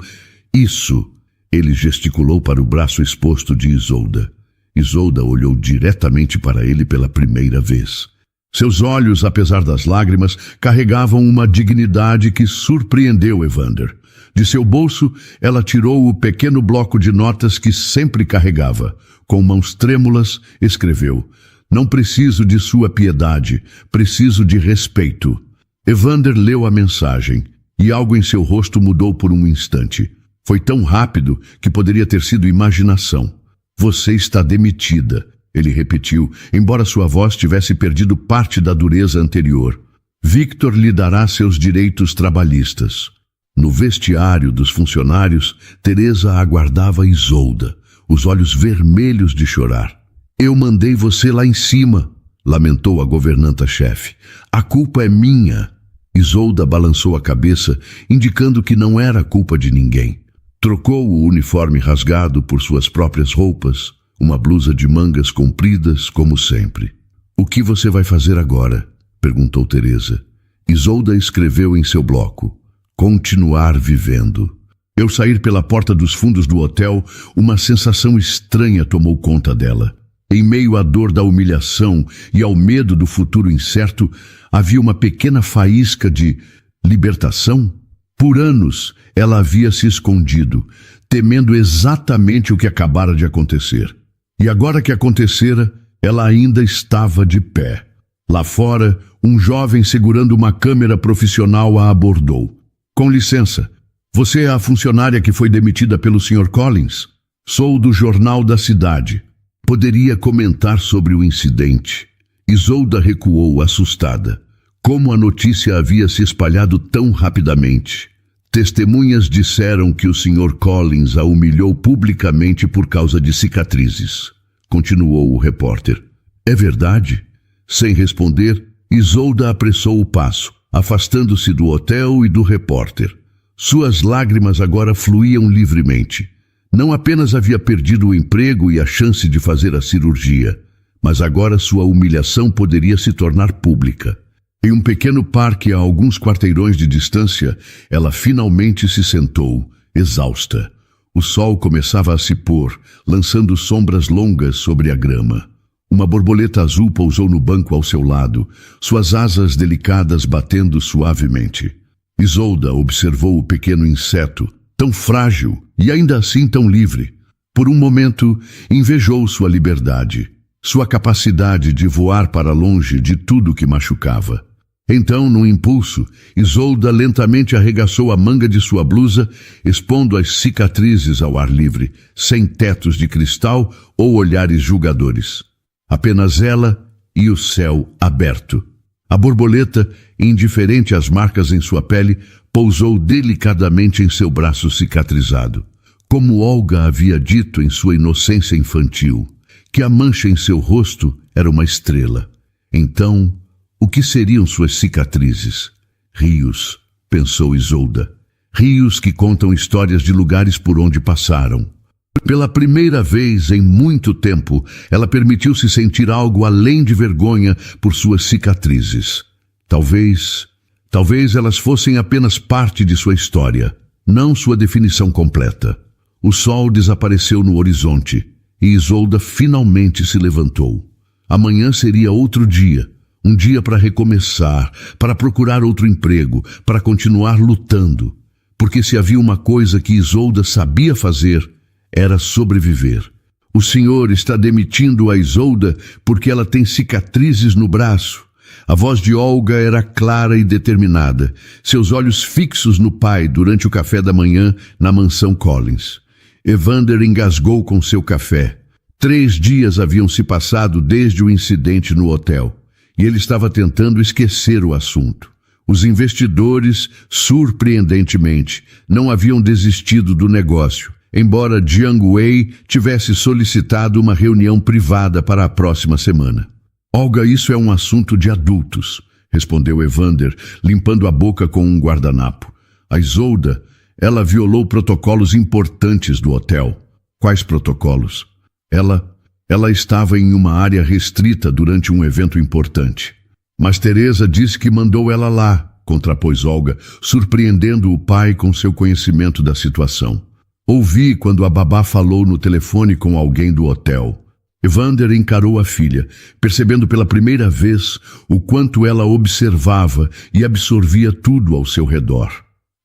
S1: isso. Ele gesticulou para o braço exposto de Isolda. Isolda olhou diretamente para ele pela primeira vez. Seus olhos, apesar das lágrimas, carregavam uma dignidade que surpreendeu Evander. De seu bolso, ela tirou o pequeno bloco de notas que sempre carregava. Com mãos trêmulas, escreveu, não preciso de sua piedade, preciso de respeito. Evander leu a mensagem, e algo em seu rosto mudou por um instante. Foi tão rápido que poderia ter sido imaginação. Você está demitida, ele repetiu, embora sua voz tivesse perdido parte da dureza anterior. Victor lhe dará seus direitos trabalhistas. No vestiário dos funcionários, Teresa aguardava Isolda, os olhos vermelhos de chorar. Eu mandei você lá em cima, lamentou a governanta-chefe. A culpa é minha. Isolda balançou a cabeça, indicando que não era culpa de ninguém. Trocou o uniforme rasgado por suas próprias roupas, uma blusa de mangas compridas, como sempre. O que você vai fazer agora? Perguntou Teresa. Isolda escreveu em seu bloco. Continuar vivendo. Ao sair pela porta dos fundos do hotel, uma sensação estranha tomou conta dela. Em meio à dor da humilhação e ao medo do futuro incerto, havia uma pequena faísca de libertação. Por anos, ela havia se escondido, temendo exatamente o que acabara de acontecer. E agora que acontecera, Ela ainda estava de pé. Lá fora, um jovem segurando uma câmera profissional a abordou. Com licença, você é a funcionária que foi demitida pelo Sr. Collins? Sou do Jornal da Cidade. Poderia comentar sobre o incidente. Isolda recuou, assustada. Como a notícia havia se espalhado tão rapidamente. Testemunhas disseram que o Sr. Collins a humilhou publicamente por causa de cicatrizes. Continuou o repórter. É verdade? Sem responder, Isolda apressou o passo, afastando-se do hotel e do repórter. Suas lágrimas agora fluíam livremente. Não apenas havia perdido o emprego e a chance de fazer a cirurgia, mas agora sua humilhação poderia se tornar pública. Em um pequeno parque a alguns quarteirões de distância, ela finalmente se sentou, exausta. O sol começava a se pôr, lançando sombras longas sobre a grama. Uma borboleta azul pousou no banco ao seu lado, suas asas delicadas batendo suavemente. Isolda observou o pequeno inseto, tão frágil e ainda assim tão livre. Por um momento, invejou sua liberdade, sua capacidade de voar para longe de tudo que machucava. Então, num impulso, Isolda lentamente arregaçou a manga de sua blusa, expondo as cicatrizes ao ar livre, sem tetos de cristal ou olhares julgadores. Apenas ela e o céu aberto. A borboleta, indiferente às marcas em sua pele, pousou delicadamente em seu braço cicatrizado. Como Olga havia dito em sua inocência infantil, que a mancha em seu rosto era uma estrela. Então, o que seriam suas cicatrizes? Rios, pensou Isolda. Rios que contam histórias de lugares por onde passaram. Pela primeira vez em muito tempo, ela permitiu-se sentir algo além de vergonha por suas cicatrizes. Talvez elas fossem apenas parte de sua história, não sua definição completa. O sol desapareceu no horizonte e Isolda finalmente se levantou. Amanhã seria outro dia, um dia para recomeçar, para procurar outro emprego, para continuar lutando. Porque se havia uma coisa que Isolda sabia fazer, era sobreviver. O senhor está demitindo a Isolda porque ela tem cicatrizes no braço. A voz de Olga era clara e determinada, seus olhos fixos no pai durante o café da manhã na mansão Collins. Evander engasgou com seu café. 3 dias haviam se passado desde o incidente no hotel, e ele estava tentando esquecer o assunto. Os investidores, surpreendentemente, não haviam desistido do negócio, embora Jiang Wei tivesse solicitado uma reunião privada para a próxima semana. Olga, isso é um assunto de adultos, respondeu Evander, limpando a boca com um guardanapo. A Isolda, ela violou protocolos importantes do hotel. Quais protocolos? Ela estava em uma área restrita durante um evento importante. Mas Teresa disse que mandou ela lá, contrapôs Olga, surpreendendo o pai com seu conhecimento da situação. Ouvi quando a babá falou no telefone com alguém do hotel. Evander encarou a filha, percebendo pela primeira vez o quanto ela observava e absorvia tudo ao seu redor.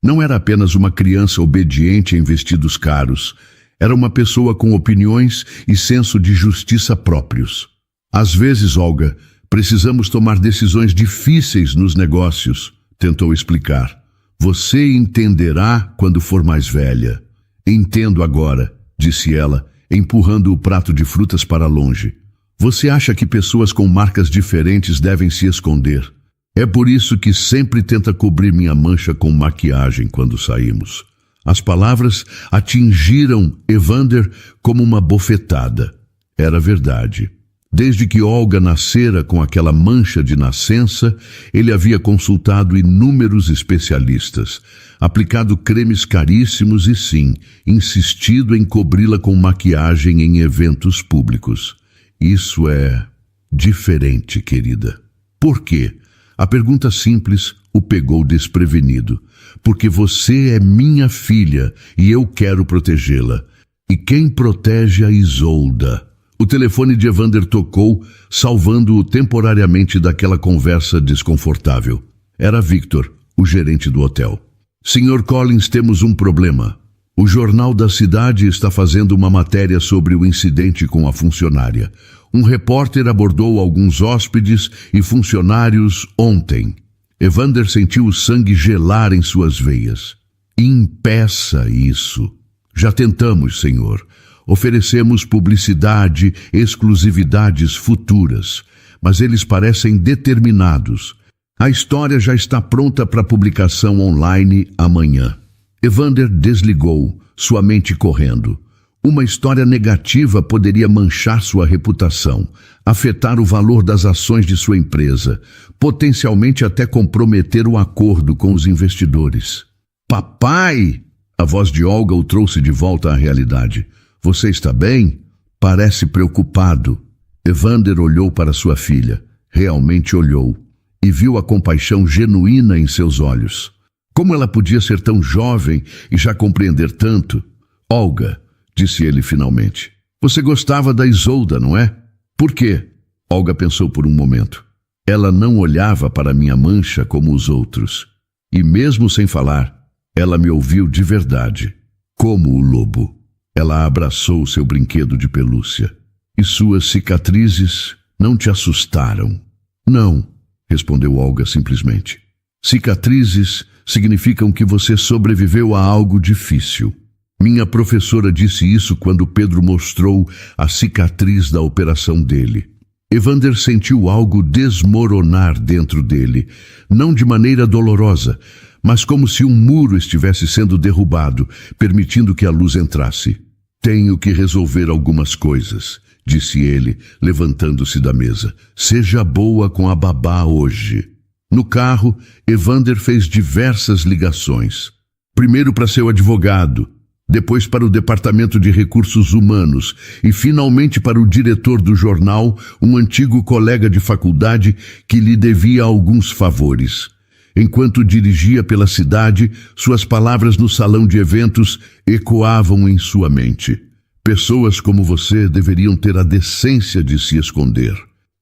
S1: Não era apenas uma criança obediente em vestidos caros. Era uma pessoa com opiniões e senso de justiça próprios. Às vezes, Olga, precisamos tomar decisões difíceis nos negócios, tentou explicar. Você entenderá quando for mais velha. Entendo agora, disse ela, empurrando o prato de frutas para longe. Você acha que pessoas com marcas diferentes devem se esconder? É por isso que sempre tenta cobrir minha mancha com maquiagem quando saímos. As palavras atingiram Evander como uma bofetada. Era verdade. Desde que Olga nascera com aquela mancha de nascença, ele havia consultado inúmeros especialistas, aplicado cremes caríssimos e, sim, insistido em cobri-la com maquiagem em eventos públicos. Isso é diferente, querida. Por quê? A pergunta simples o pegou desprevenido. Porque você é minha filha e eu quero protegê-la. E quem protege a Isolda? O telefone de Evander tocou, salvando-o temporariamente daquela conversa desconfortável. Era Victor, o gerente do hotel. Sr. Collins, temos um problema. O Jornal da Cidade está fazendo uma matéria sobre o incidente com a funcionária. Um repórter abordou alguns hóspedes e funcionários ontem. Evander sentiu o sangue gelar em suas veias. Impeça isso. Já tentamos, senhor. Oferecemos publicidade, exclusividades futuras, mas eles parecem determinados. A história já está pronta para publicação online amanhã. Evander desligou, sua mente correndo. Uma história negativa poderia manchar sua reputação, afetar o valor das ações de sua empresa, potencialmente até comprometer o acordo com os investidores. Papai! A voz de Olga o trouxe de volta à realidade. Você está bem? Parece preocupado. Evander olhou para sua filha. Realmente olhou. E viu a compaixão genuína em seus olhos. Como ela podia ser tão jovem e já compreender tanto? Olga, disse ele finalmente. Você gostava da Isolda, não é? Por quê? Olga pensou por um momento. Ela não olhava para minha mancha como os outros. E mesmo sem falar, ela me ouviu de verdade. Como o lobo. Ela abraçou seu brinquedo de pelúcia. E suas cicatrizes não te assustaram? Não, respondeu Olga simplesmente. Cicatrizes significam que você sobreviveu a algo difícil. Minha professora disse isso quando Pedro mostrou a cicatriz da operação dele. Evander sentiu algo desmoronar dentro dele, não de maneira dolorosa, mas como se um muro estivesse sendo derrubado, permitindo que a luz entrasse. Tenho que resolver algumas coisas, disse ele, levantando-se da mesa. Seja boa com a babá hoje. No carro, Evander fez diversas ligações. Primeiro para seu advogado, depois para o Departamento de Recursos Humanos e finalmente para o diretor do jornal, um antigo colega de faculdade que lhe devia alguns favores. Enquanto dirigia pela cidade, suas palavras no salão de eventos ecoavam em sua mente. Pessoas como você deveriam ter a decência de se esconder.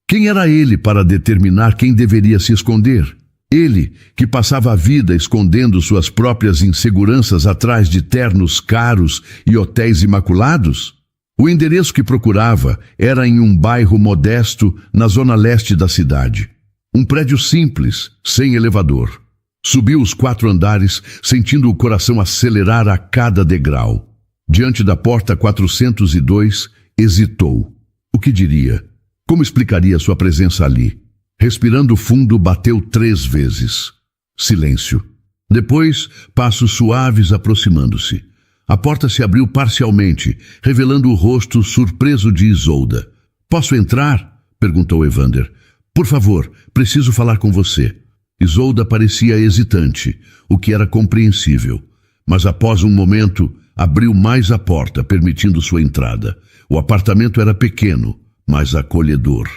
S1: Quem era ele para determinar quem deveria se esconder? Ele, que passava a vida escondendo suas próprias inseguranças atrás de ternos caros e hotéis imaculados? O endereço que procurava era em um bairro modesto na zona leste da cidade. Um prédio simples, sem elevador. Subiu os 4 andares, sentindo o coração acelerar a cada degrau. Diante da porta 402, hesitou. O que diria? Como explicaria sua presença ali? Respirando fundo, bateu 3 vezes. Silêncio. Depois, passos suaves aproximando-se. A porta se abriu parcialmente, revelando o rosto surpreso de Isolda. Posso entrar? Perguntou Evander. Por favor, preciso falar com você. Isolda parecia hesitante, o que era compreensível. Mas após um momento, abriu mais a porta, permitindo sua entrada. O apartamento era pequeno, mas acolhedor.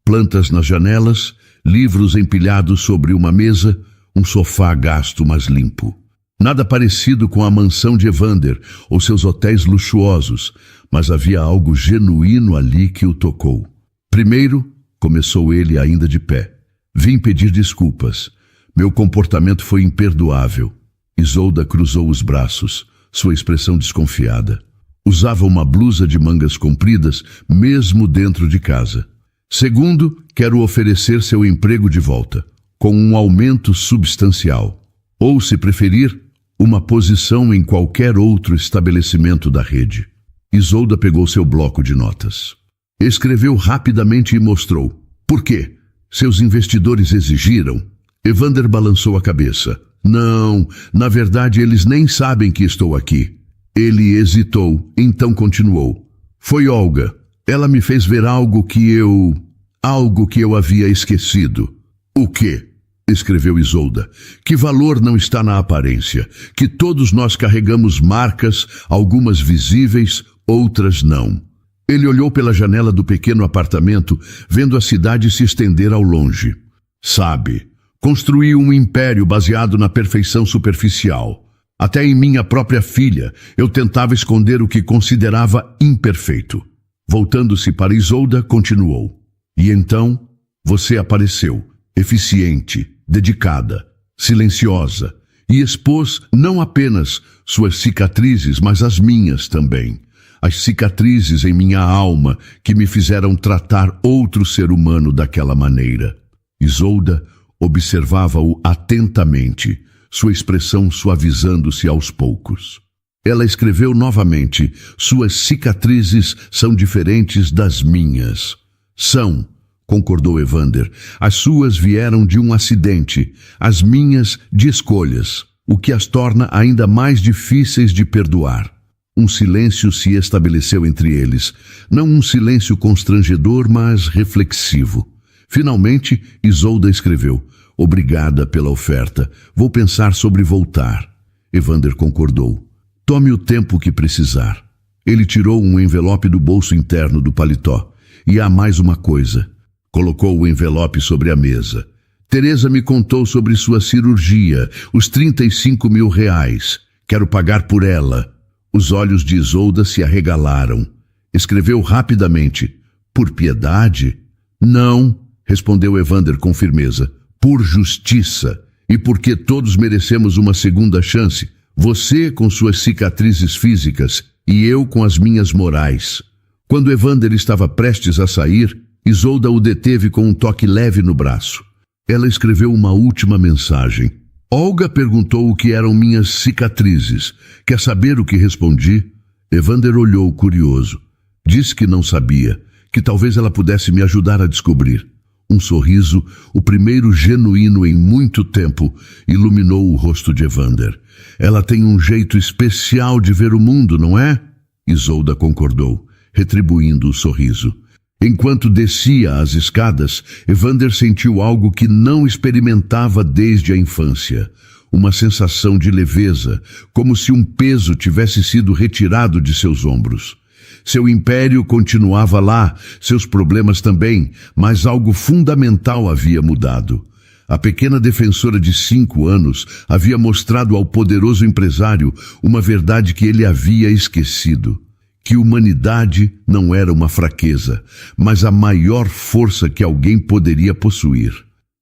S1: Plantas nas janelas, livros empilhados sobre uma mesa, um sofá gasto mas limpo. Nada parecido com a mansão de Evander ou seus hotéis luxuosos, mas havia algo genuíno ali que o tocou. Primeiro, começou ele ainda de pé. Vim pedir desculpas. Meu comportamento foi imperdoável. Isolda cruzou os braços, sua expressão desconfiada. Usava uma blusa de mangas compridas, mesmo dentro de casa. Segundo, quero oferecer seu emprego de volta, com um aumento substancial. Ou, se preferir, uma posição em qualquer outro estabelecimento da rede. Isolda pegou seu bloco de notas. Escreveu rapidamente e mostrou. Por quê? Seus investidores exigiram? Evander balançou a cabeça. Não, na verdade eles nem sabem que estou aqui. Ele hesitou, então continuou. Foi Olga. Ela me fez ver algo que eu havia esquecido. O quê? Escreveu Isolda. Que valor não está na aparência, que todos nós carregamos marcas, algumas visíveis, outras não. Ele olhou pela janela do pequeno apartamento, vendo a cidade se estender ao longe. Sabe, construí um império baseado na perfeição superficial. Até em minha própria filha, eu tentava esconder o que considerava imperfeito. Voltando-se para Isolda, continuou. E então, você apareceu, eficiente, dedicada, silenciosa, e expôs não apenas suas cicatrizes, mas as minhas também. as cicatrizes em minha alma que me fizeram tratar outro ser humano daquela maneira. Isolda observava-o atentamente, sua expressão suavizando-se aos poucos. Ela escreveu novamente: suas cicatrizes são diferentes das minhas. São, concordou Evander. As suas vieram de um acidente, as minhas de escolhas, o que as torna ainda mais difíceis de perdoar. Um silêncio se estabeleceu entre eles, não um silêncio constrangedor, mas reflexivo. Finalmente, Isolda escreveu: obrigada pela oferta, vou pensar sobre voltar. Evander concordou. Tome o tempo que precisar. Ele tirou um envelope do bolso interno do paletó. E há mais uma coisa. Colocou o envelope sobre a mesa. Teresa me contou sobre sua cirurgia, os 35 mil reais. Quero pagar por ela. Os olhos de Isolda se arregalaram. Escreveu rapidamente: por piedade? Não, respondeu Evander com firmeza. Por justiça. E porque todos merecemos uma segunda chance. Você com suas cicatrizes físicas e eu com as minhas morais. Quando Evander estava prestes a sair, Isolda o deteve com um toque leve no braço. Ela escreveu uma última mensagem. Olga perguntou o que eram minhas cicatrizes. Quer saber o que respondi? Evander olhou curioso. Disse que não sabia, que talvez ela pudesse me ajudar a descobrir. Um sorriso, o primeiro genuíno em muito tempo, iluminou o rosto de Evander. Ela tem um jeito especial de ver o mundo, não é? Isolda concordou, retribuindo o sorriso. Enquanto descia as escadas, Evander sentiu algo que não experimentava desde a infância. Uma sensação de leveza, como se um peso tivesse sido retirado de seus ombros. Seu império continuava lá, seus problemas também, mas algo fundamental havia mudado. A pequena defensora de 5 anos havia mostrado ao poderoso empresário uma verdade que ele havia esquecido. Que humanidade não era uma fraqueza, mas a maior força que alguém poderia possuir.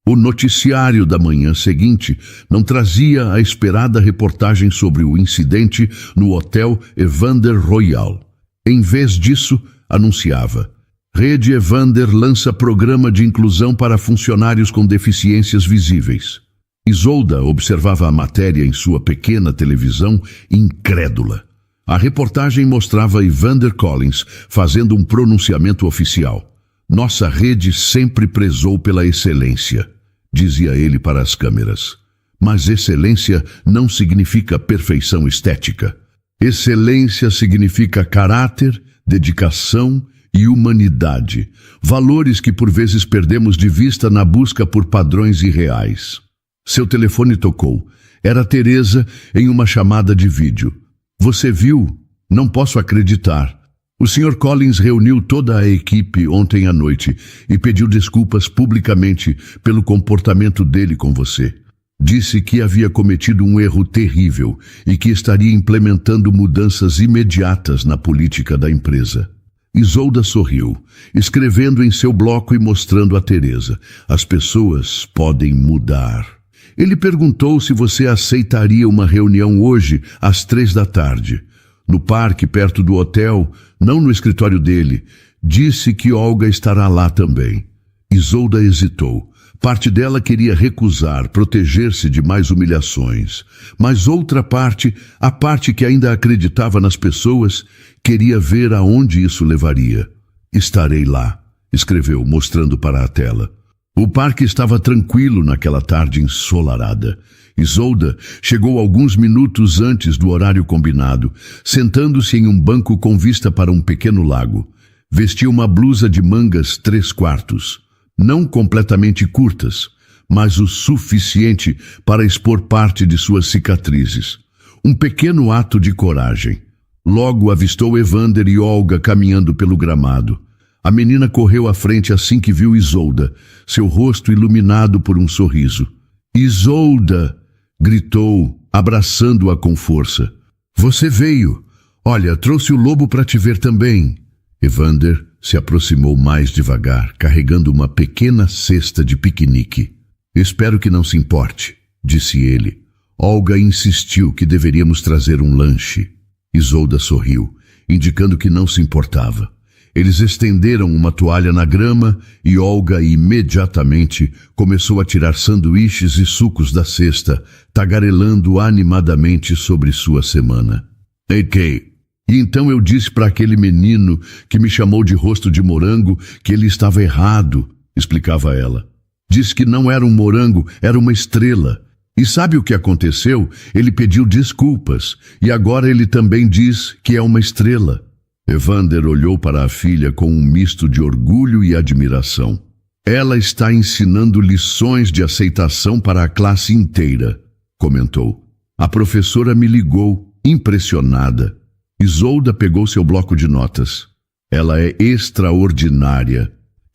S1: O noticiário da manhã seguinte não trazia a esperada reportagem sobre o incidente no hotel Evander Royal. Em vez disso, anunciava: Rede Evander lança programa de inclusão para funcionários com deficiências visíveis. Isolda observava a matéria em sua pequena televisão, incrédula. A reportagem mostrava Evander Collins fazendo um pronunciamento oficial. Nossa rede sempre prezou pela excelência, dizia ele para as câmeras. Mas excelência não significa perfeição estética. Excelência significa caráter, dedicação e humanidade, valores que por vezes perdemos de vista na busca por padrões irreais. Seu telefone tocou. Era Teresa em uma chamada de vídeo. Você viu? Não posso acreditar. O Sr. Collins reuniu toda a equipe ontem à noite e pediu desculpas publicamente pelo comportamento dele com você. Disse que havia cometido um erro terrível e que estaria implementando mudanças imediatas na política da empresa. Isolda sorriu, escrevendo em seu bloco e mostrando a Teresa. As pessoas podem mudar. Ele perguntou se você aceitaria uma reunião hoje às 3 da tarde. No parque, perto do hotel, não no escritório dele. Disse que Olga estará lá também. Isolda hesitou. Parte dela queria recusar, proteger-se de mais humilhações. Mas outra parte, a parte que ainda acreditava nas pessoas, queria ver aonde isso levaria. Estarei lá, escreveu, mostrando para a tela. O parque estava tranquilo naquela tarde ensolarada. Isolda chegou alguns minutos antes do horário combinado, sentando-se em um banco com vista para um pequeno lago. Vestia uma blusa de mangas 3/4. Não completamente curtas, mas o suficiente para expor parte de suas cicatrizes. Um pequeno ato de coragem. Logo avistou Evander e Olga caminhando pelo gramado. A menina correu à frente assim que viu Isolda, seu rosto iluminado por um sorriso. Isolda! Gritou, abraçando-a com força. Você veio. Olha, trouxe o lobo para te ver também. Evander se aproximou mais devagar, carregando uma pequena cesta de piquenique. Espero que não se importe, disse ele. Olga insistiu que deveríamos trazer um lanche. Isolda sorriu. indicando que não se importava. Eles estenderam uma toalha na grama e Olga imediatamente começou a tirar sanduíches e sucos da cesta, tagarelando animadamente sobre sua semana. Ei, Kay. E então eu disse para aquele menino que me chamou de rosto de morango que ele estava errado, explicava ela. Disse que não era um morango, era uma estrela. E sabe o que aconteceu? Ele pediu desculpas e agora ele também diz que é uma estrela. Evander olhou para a filha com um misto de orgulho e admiração. Ela está ensinando lições de aceitação para a classe inteira, comentou. A professora me ligou, impressionada. Isolda pegou seu bloco de notas. Ela é extraordinária.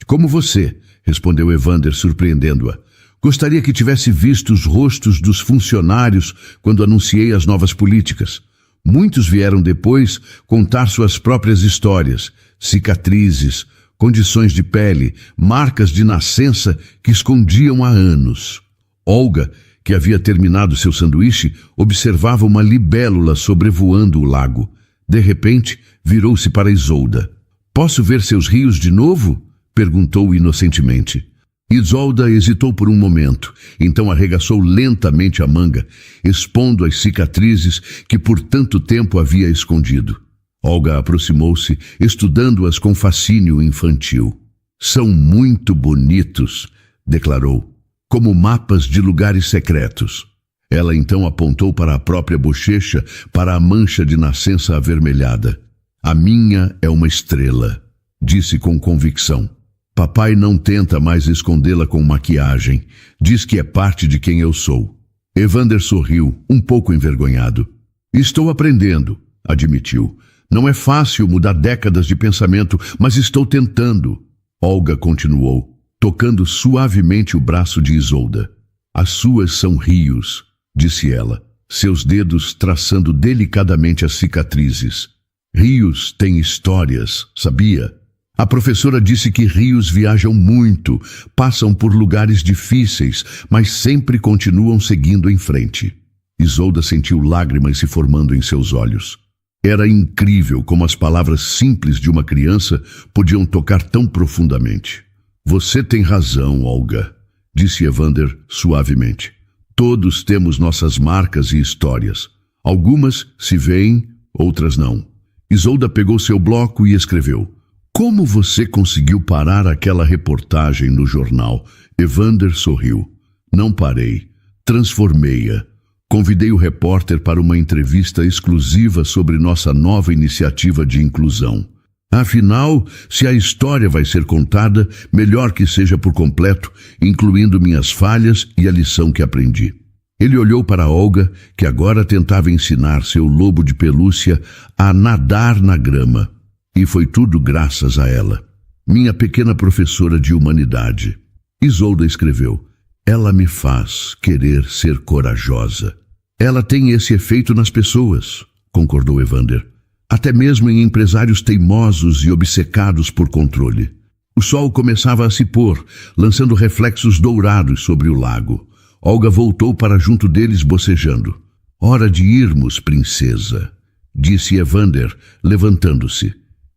S1: Como você, respondeu Evander, surpreendendo-a. Gostaria que tivesse visto os rostos dos funcionários quando anunciei as novas políticas. Muitos vieram depois contar suas próprias histórias, cicatrizes, condições de pele, marcas de nascença que escondiam há anos. Olga, que havia terminado seu sanduíche, observava uma libélula sobrevoando o lago. De repente, virou-se para Isolda. Posso ver seus rios de novo? Perguntou inocentemente. Isolda hesitou por um momento, então arregaçou lentamente a manga, expondo as cicatrizes que por tanto tempo havia escondido. Olga aproximou-se, estudando-as com fascínio infantil. São muito bonitos, declarou, como mapas de lugares secretos. Ela então apontou para a própria bochecha, para a mancha de nascença avermelhada. A minha é uma estrela, disse com convicção. Papai não tenta mais escondê-la com maquiagem. Diz que é parte de quem eu sou. Evander sorriu, um pouco envergonhado. Estou aprendendo, admitiu. Não é fácil mudar décadas de pensamento, mas estou tentando. Olga continuou, tocando suavemente o braço de Isolda. As suas são rios, disse ela, seus dedos traçando delicadamente as cicatrizes. Rios têm histórias, sabia? A professora disse que rios viajam muito, passam por lugares difíceis, mas sempre continuam seguindo em frente. Isolda sentiu lágrimas se formando em seus olhos. Era incrível como as palavras simples de uma criança podiam tocar tão profundamente. Você tem razão, Olga, disse Evander suavemente. Todos temos nossas marcas e histórias. Algumas se veem, outras não. Isolda pegou seu bloco e escreveu. Como você conseguiu parar aquela reportagem no jornal? Evander sorriu. Não parei. Transformei-a. Convidei o repórter para uma entrevista exclusiva sobre nossa nova iniciativa de inclusão. Afinal, se a história vai ser contada, melhor que seja por completo, incluindo minhas falhas e a lição que aprendi. Ele olhou para Olga, que agora tentava ensinar seu lobo de pelúcia a nadar na grama. E foi tudo graças a ela. Minha pequena professora de humanidade. Isolda escreveu. Ela me faz querer ser corajosa. Ela tem esse efeito nas pessoas, concordou Evander. Até mesmo em empresários teimosos e obcecados por controle. O sol começava a se pôr, lançando reflexos dourados sobre o lago. Olga voltou para junto deles bocejando. Hora de irmos, princesa, disse Evander, levantando-se.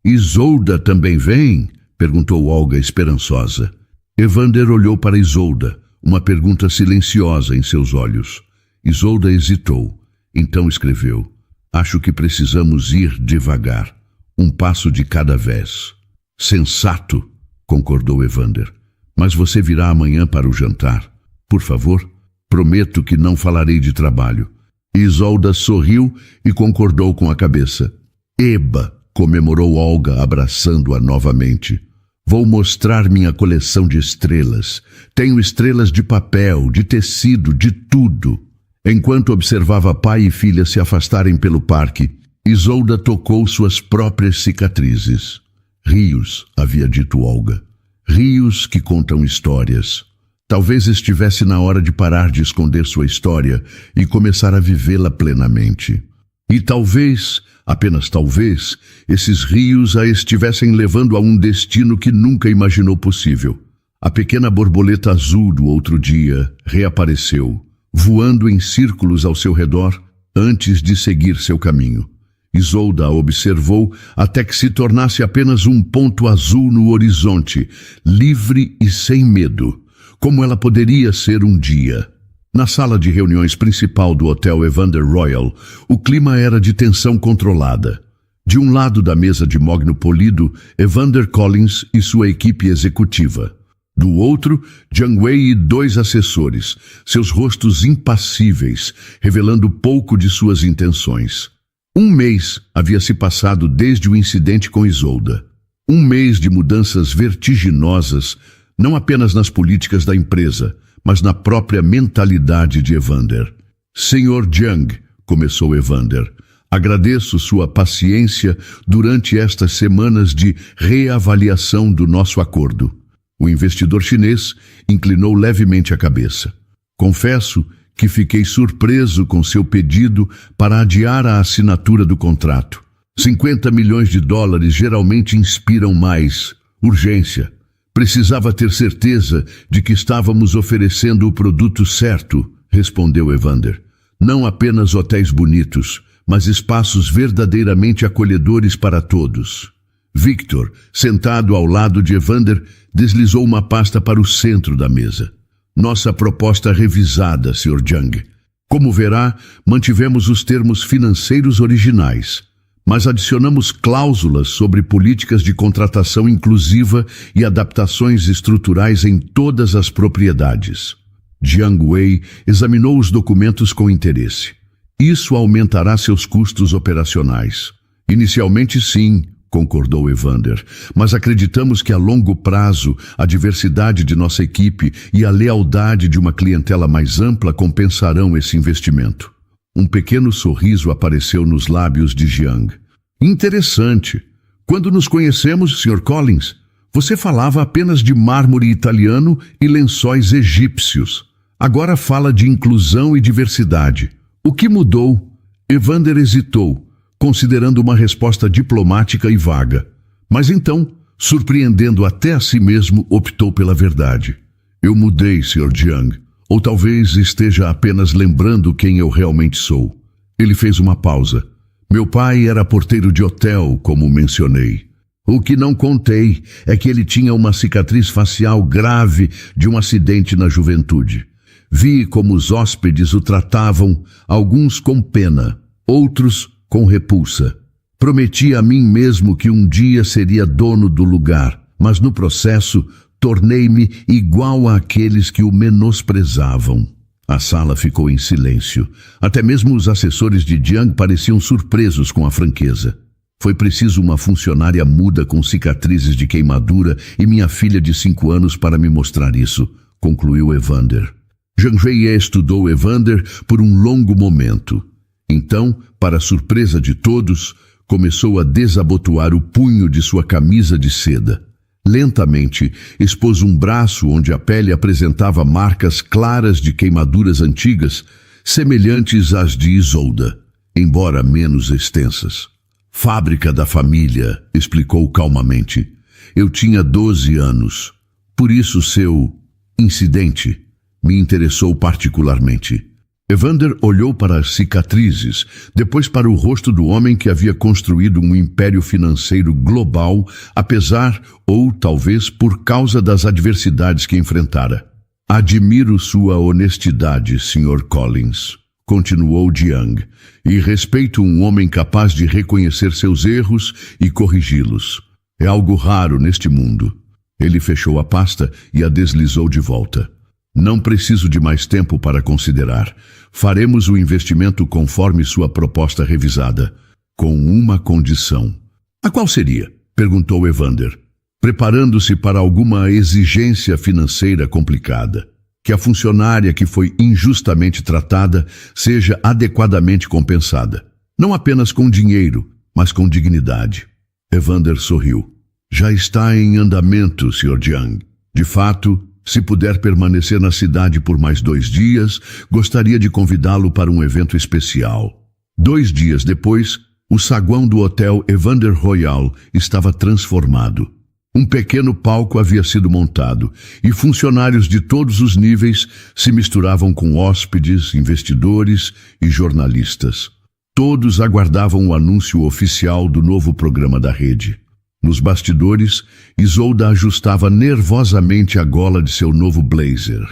S1: Isolda também vem? Perguntou Olga esperançosa. Evander olhou para Isolda, uma pergunta silenciosa em seus olhos. Isolda hesitou, então escreveu. Acho que precisamos ir devagar, um passo de cada vez. Sensato, concordou Evander. Mas você virá amanhã para o jantar. Por favor, prometo que não falarei de trabalho. Isolda sorriu e concordou com a cabeça. Eba! Comemorou Olga, abraçando-a novamente. Vou mostrar minha coleção de estrelas. Tenho estrelas de papel, de tecido, de tudo. Enquanto observava pai e filha se afastarem pelo parque, Isolda tocou suas próprias cicatrizes. Rios, havia dito Olga. Rios que contam histórias. Talvez estivesse na hora de parar de esconder sua história e começar a vivê-la plenamente. E talvez, apenas talvez, esses rios a estivessem levando a um destino que nunca imaginou possível. A pequena borboleta azul do outro dia reapareceu, voando em círculos ao seu redor antes de seguir seu caminho. Isolda a observou até que se tornasse apenas um ponto azul no horizonte, livre e sem medo, como ela poderia ser um dia. Na sala de reuniões principal do Hotel Evander Royal, o clima era de tensão controlada. De um lado da mesa de mogno polido, Evander Collins e sua equipe executiva. Do outro, Jiang Wei e 2 assessores, seus rostos impassíveis, revelando pouco de suas intenções. 1 mês havia se passado desde o incidente com Isolda. 1 mês de mudanças vertiginosas, não apenas nas políticas da empresa, mas na própria mentalidade de Evander. Senhor Jiang, começou Evander, agradeço sua paciência durante estas semanas de reavaliação do nosso acordo. O investidor chinês inclinou levemente a cabeça. Confesso que fiquei surpreso com seu pedido para adiar a assinatura do contrato. 50 milhões de dólares geralmente inspiram mais urgência. Precisava ter certeza de que estávamos oferecendo o produto certo, respondeu Evander. Não apenas hotéis bonitos, mas espaços verdadeiramente acolhedores para todos. Victor, sentado ao lado de Evander, deslizou uma pasta para o centro da mesa. Nossa proposta revisada, Sr. Jiang. Como verá, mantivemos os termos financeiros originais, mas adicionamos cláusulas sobre políticas de contratação inclusiva e adaptações estruturais em todas as propriedades. Jiang Wei examinou os documentos com interesse. Isso aumentará seus custos operacionais. Inicialmente, sim, concordou Evander, mas acreditamos que a longo prazo a diversidade de nossa equipe e a lealdade de uma clientela mais ampla compensarão esse investimento. Um pequeno sorriso apareceu nos lábios de Jiang. Interessante. Quando nos conhecemos, Sr. Collins, você falava apenas de mármore italiano e lençóis egípcios. Agora fala de inclusão e diversidade. O que mudou? Evander hesitou, considerando uma resposta diplomática e vaga. Mas então, surpreendendo até a si mesmo, optou pela verdade. Eu mudei, Sr. Jiang. Ou talvez esteja apenas lembrando quem eu realmente sou. Ele fez uma pausa. Meu pai era porteiro de hotel, como mencionei. O que não contei é que ele tinha uma cicatriz facial grave de um acidente na juventude. Vi como os hóspedes o tratavam, alguns com pena, outros com repulsa. Prometi a mim mesmo que um dia seria dono do lugar, mas no processo tornei-me igual àqueles que o menosprezavam. A sala ficou em silêncio. Até mesmo os assessores de Jiang pareciam surpresos com a franqueza. Foi preciso uma funcionária muda com cicatrizes de queimadura e minha filha de 5 anos para me mostrar isso, concluiu Evander. Jiang Wei estudou Evander por um longo momento. Então, para surpresa de todos, começou a desabotoar o punho de sua camisa de seda. Lentamente, expôs um braço onde a pele apresentava marcas claras de queimaduras antigas, semelhantes às de Isolda, embora menos extensas. Fábrica da família, explicou calmamente. Eu tinha 12 anos. Por isso seu incidente me interessou particularmente. Evander olhou para as cicatrizes, depois para o rosto do homem que havia construído um império financeiro global, apesar ou talvez por causa das adversidades que enfrentara. Admiro sua honestidade, Sr. Collins, continuou Jiang, e respeito um homem capaz de reconhecer seus erros e corrigi-los. É algo raro neste mundo. Ele fechou a pasta e a deslizou de volta. Não preciso de mais tempo para considerar. Faremos o investimento conforme sua proposta revisada, com uma condição. A qual seria? Perguntou Evander, preparando-se para alguma exigência financeira complicada. Que a funcionária que foi injustamente tratada seja adequadamente compensada. Não apenas com dinheiro, mas com dignidade. Evander sorriu. Já está em andamento, Sr. Jiang. De fato, se puder permanecer na cidade por mais 2 dias, gostaria de convidá-lo para um evento especial. 2 dias depois, o saguão do Hotel Evander Royal estava transformado. Um pequeno palco havia sido montado e funcionários de todos os níveis se misturavam com hóspedes, investidores e jornalistas. Todos aguardavam o anúncio oficial do novo programa da rede. Nos bastidores, Isolda ajustava nervosamente a gola de seu novo blazer.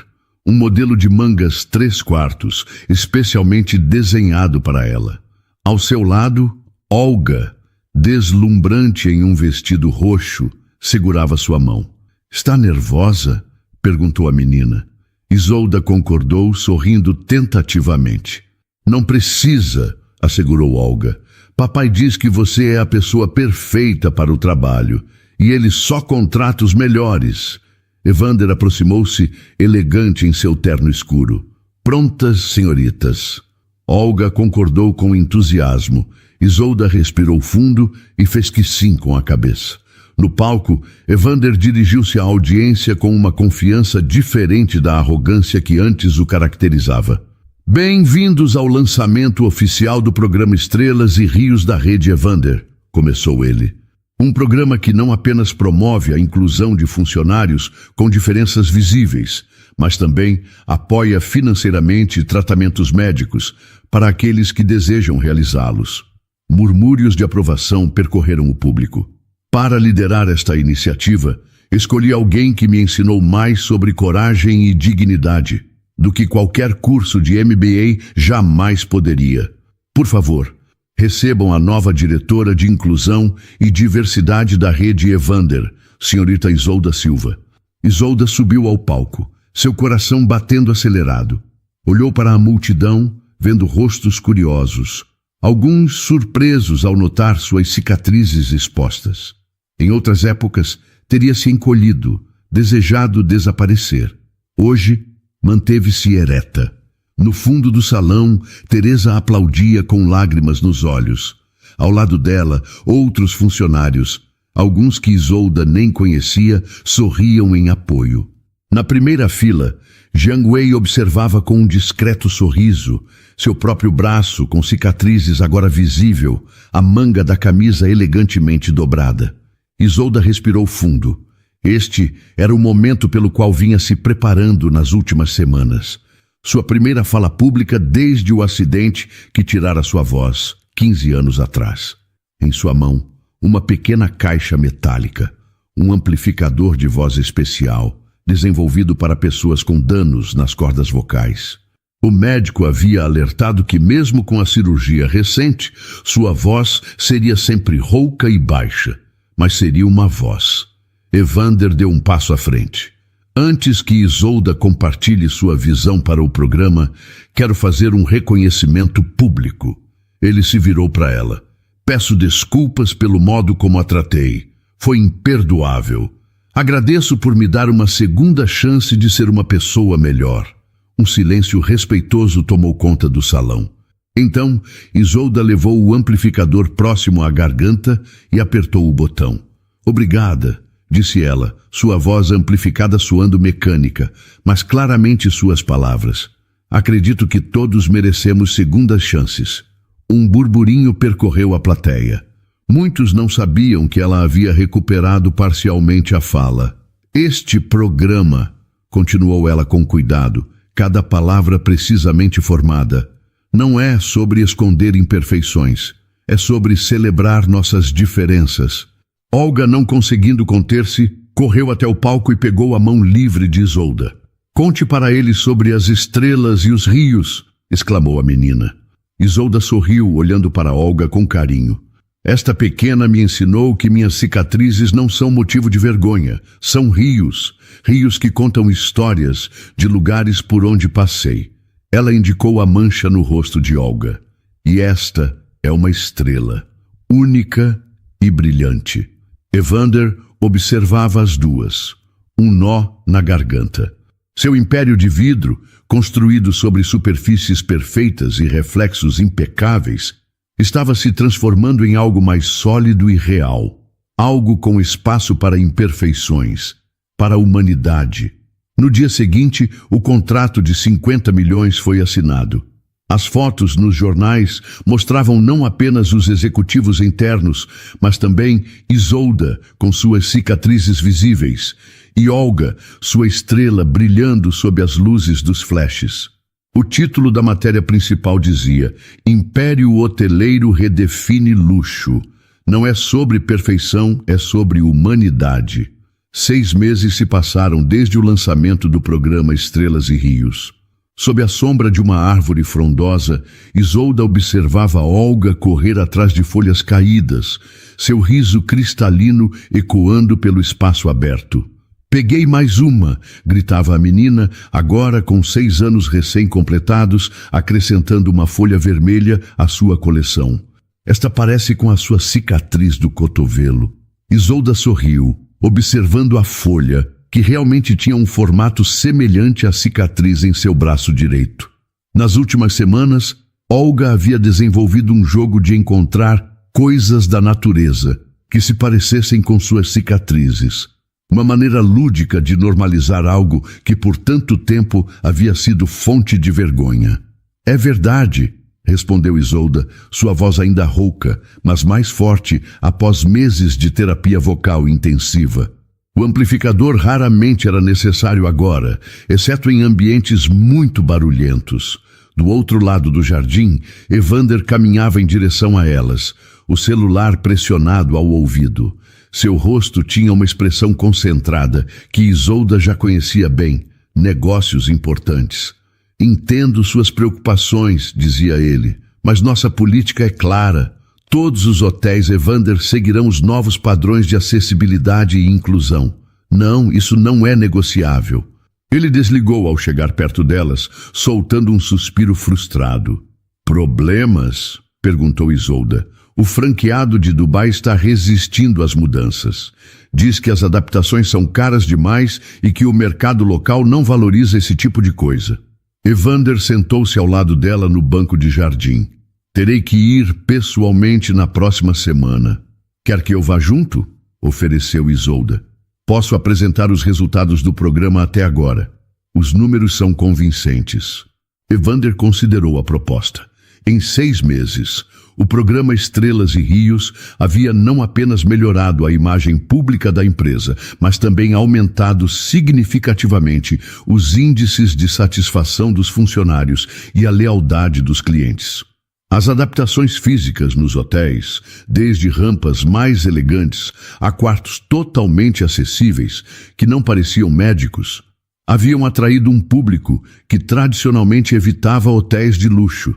S1: Um modelo de mangas 3/4, especialmente desenhado para ela. Ao seu lado, Olga, deslumbrante em um vestido roxo, segurava sua mão. "Está nervosa?" perguntou a menina. Isolda concordou, sorrindo tentativamente. "Não precisa", assegurou Olga. "Papai diz que você é a pessoa perfeita para o trabalho, e ele só contrata os melhores." Evander aproximou-se, elegante em seu terno escuro. "Prontas, senhoritas." Olga concordou com entusiasmo. Isolda respirou fundo e fez que sim com a cabeça. No palco, Evander dirigiu-se à audiência com uma confiança diferente da arrogância que antes o caracterizava. "Bem-vindos ao lançamento oficial do programa Estrelas e Rios da Rede Evander", começou ele. Um programa que não apenas promove a inclusão de funcionários com diferenças visíveis, mas também apoia financeiramente tratamentos médicos para aqueles que desejam realizá-los. Murmúrios de aprovação percorreram o público. Para liderar esta iniciativa, escolhi alguém que me ensinou mais sobre coragem e dignidade do que qualquer curso de MBA jamais poderia. Por favor, recebam a nova diretora de Inclusão e Diversidade da Rede Evander, senhorita Isolda Silva. Isolda subiu ao palco, seu coração batendo acelerado. Olhou para a multidão, vendo rostos curiosos, alguns surpresos ao notar suas cicatrizes expostas. Em outras épocas, teria se encolhido, desejado desaparecer. Hoje, manteve-se ereta. No fundo do salão, Teresa aplaudia com lágrimas nos olhos. Ao lado dela, outros funcionários, alguns que Isolda nem conhecia, sorriam em apoio. Na primeira fila, Jiang Wei observava com um discreto sorriso, seu próprio braço com cicatrizes agora visível, a manga da camisa elegantemente dobrada. Isolda respirou fundo. Este era o momento pelo qual vinha se preparando nas últimas semanas. Sua primeira fala pública desde o acidente que tirara sua voz, 15 anos atrás. Em sua mão, uma pequena caixa metálica, um amplificador de voz especial, desenvolvido para pessoas com danos nas cordas vocais. O médico havia alertado que mesmo com a cirurgia recente, sua voz seria sempre rouca e baixa, mas seria uma voz. Evander deu um passo à frente. "Antes que Isolda compartilhe sua visão para o programa, quero fazer um reconhecimento público." Ele se virou para ela. "Peço desculpas pelo modo como a tratei. Foi imperdoável. Agradeço por me dar uma segunda chance de ser uma pessoa melhor." Um silêncio respeitoso tomou conta do salão. Então, Isolda levou o amplificador próximo à garganta e apertou o botão. "Obrigada", disse ela, sua voz amplificada soando mecânica, mas claramente suas palavras. "Acredito que todos merecemos segundas chances." Um burburinho percorreu a plateia. Muitos não sabiam que ela havia recuperado parcialmente a fala. "Este programa", continuou ela com cuidado, cada palavra precisamente formada, "não é sobre esconder imperfeições, é sobre celebrar nossas diferenças." Olga, não conseguindo conter-se, correu até o palco e pegou a mão livre de Isolda. "Conte para ele sobre as estrelas e os rios", exclamou a menina. Isolda sorriu, olhando para Olga com carinho. "Esta pequena me ensinou que minhas cicatrizes não são motivo de vergonha, são rios, rios que contam histórias de lugares por onde passei." Ela indicou a mancha no rosto de Olga. "E esta é uma estrela, única e brilhante." Evander observava as duas, um nó na garganta. Seu império de vidro, construído sobre superfícies perfeitas e reflexos impecáveis, estava se transformando em algo mais sólido e real, algo com espaço para imperfeições, para a humanidade. No dia seguinte, o contrato de 50 milhões foi assinado. As fotos nos jornais mostravam não apenas os executivos internos, mas também Isolda, com suas cicatrizes visíveis, e Olga, sua estrela brilhando sob as luzes dos flashes. O título da matéria principal dizia: Império Hoteleiro redefine luxo. Não é sobre perfeição, é sobre humanidade. 6 meses se passaram desde o lançamento do programa Estrelas e Rios. Sob a sombra de uma árvore frondosa, Isolda observava Olga correr atrás de folhas caídas, seu riso cristalino ecoando pelo espaço aberto. Peguei mais uma, gritava a menina, agora com 6 anos recém-completados, acrescentando uma folha vermelha à sua coleção. Esta parece com a sua cicatriz do cotovelo. Isolda sorriu, observando a folha, que realmente tinha um formato semelhante à cicatriz em seu braço direito. Nas últimas semanas, Olga havia desenvolvido um jogo de encontrar coisas da natureza que se parecessem com suas cicatrizes. Uma maneira lúdica de normalizar algo que por tanto tempo havia sido fonte de vergonha. É verdade, respondeu Isolda, sua voz ainda rouca, mas mais forte após meses de terapia vocal intensiva. O amplificador raramente era necessário agora, exceto em ambientes muito barulhentos. Do outro lado do jardim, Evander caminhava em direção a elas, o celular pressionado ao ouvido. Seu rosto tinha uma expressão concentrada, que Isolda já conhecia bem, negócios importantes. Entendo suas preocupações, dizia ele, mas nossa política é clara. Todos os hotéis Evander seguirão os novos padrões de acessibilidade e inclusão. Não, isso não é negociável. Ele desligou ao chegar perto delas, soltando um suspiro frustrado. Problemas? Perguntou Isolda. O franqueado de Dubai está resistindo às mudanças. Diz que as adaptações são caras demais e que o mercado local não valoriza esse tipo de coisa. Evander sentou-se ao lado dela no banco de jardim. Terei que ir pessoalmente na próxima semana. Quer que eu vá junto? Ofereceu Isolda. Posso apresentar os resultados do programa até agora. Os números são convincentes. Evander considerou a proposta. Em 6 meses, o programa Estrelas e Rios havia não apenas melhorado a imagem pública da empresa, mas também aumentado significativamente os índices de satisfação dos funcionários e a lealdade dos clientes. As adaptações físicas nos hotéis, desde rampas mais elegantes a quartos totalmente acessíveis, que não pareciam médicos, haviam atraído um público que tradicionalmente evitava hotéis de luxo.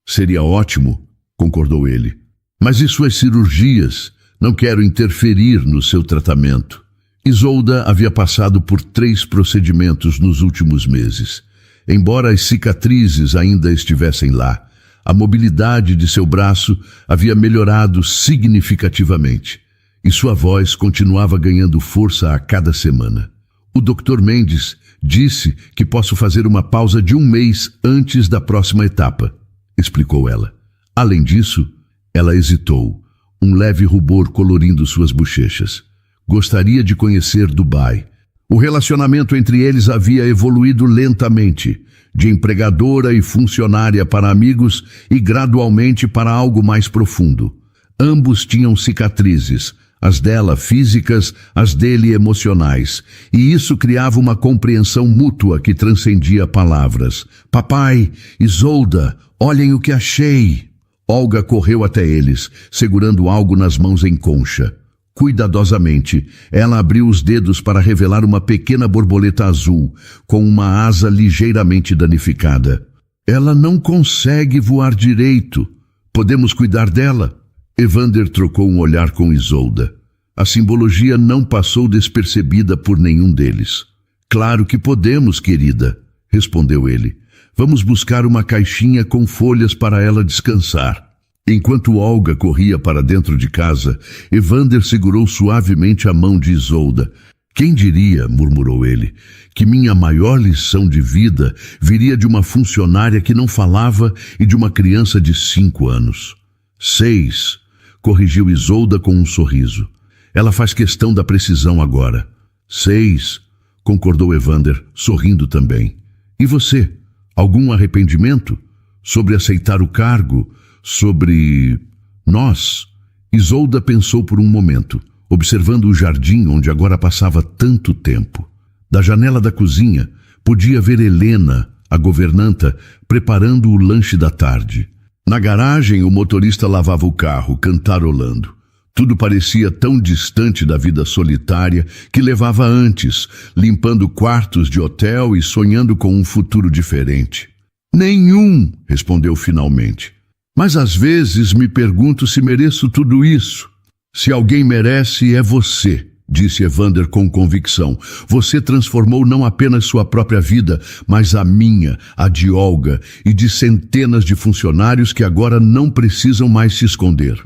S1: Seria ótimo, concordou ele. Mas e suas cirurgias? Não quero interferir no seu tratamento. Isolda havia passado por 3 procedimentos nos últimos meses. Embora as cicatrizes ainda estivessem lá, a mobilidade de seu braço havia melhorado significativamente, e sua voz continuava ganhando força a cada semana. O Dr. Mendes disse que posso fazer uma pausa de 1 mês antes da próxima etapa, explicou ela. Além disso, ela hesitou, um leve rubor colorindo suas bochechas. Gostaria de conhecer Dubai. O relacionamento entre eles havia evoluído lentamente, de empregadora e funcionária para amigos e gradualmente para algo mais profundo. Ambos tinham cicatrizes, as dela físicas, as dele emocionais, e isso criava uma compreensão mútua que transcendia palavras. Papai, Isolda, olhem o que achei! Olga correu até eles, segurando algo nas mãos em concha. Cuidadosamente, ela abriu os dedos para revelar uma pequena borboleta azul, com uma asa ligeiramente danificada. Ela não consegue voar direito. Podemos cuidar dela? Evander trocou um olhar com Isolda. A simbologia não passou despercebida por nenhum deles. Claro que podemos, querida, respondeu ele. Vamos buscar uma caixinha com folhas para ela descansar. Enquanto Olga corria para dentro de casa, Evander segurou suavemente a mão de Isolda. Quem diria, murmurou ele, que minha maior lição de vida viria de uma funcionária que não falava e de uma criança de 5 anos. 6, corrigiu Isolda com um sorriso. Ela faz questão da precisão agora. 6, concordou Evander, sorrindo também. E você? Algum arrependimento? Sobre aceitar o cargo? Sobre nós? Isolda pensou por um momento, observando o jardim onde agora passava tanto tempo. Da janela da cozinha, podia ver Helena, a governanta, preparando o lanche da tarde. Na garagem, o motorista lavava o carro, cantarolando. Tudo parecia tão distante da vida solitária que levava antes, limpando quartos de hotel e sonhando com um futuro diferente. Nenhum, respondeu finalmente. Mas às vezes me pergunto se mereço tudo isso. Se alguém merece, é você, disse Evander com convicção. Você transformou não apenas sua própria vida, mas a minha, a de Olga e de centenas de funcionários que agora não precisam mais se esconder.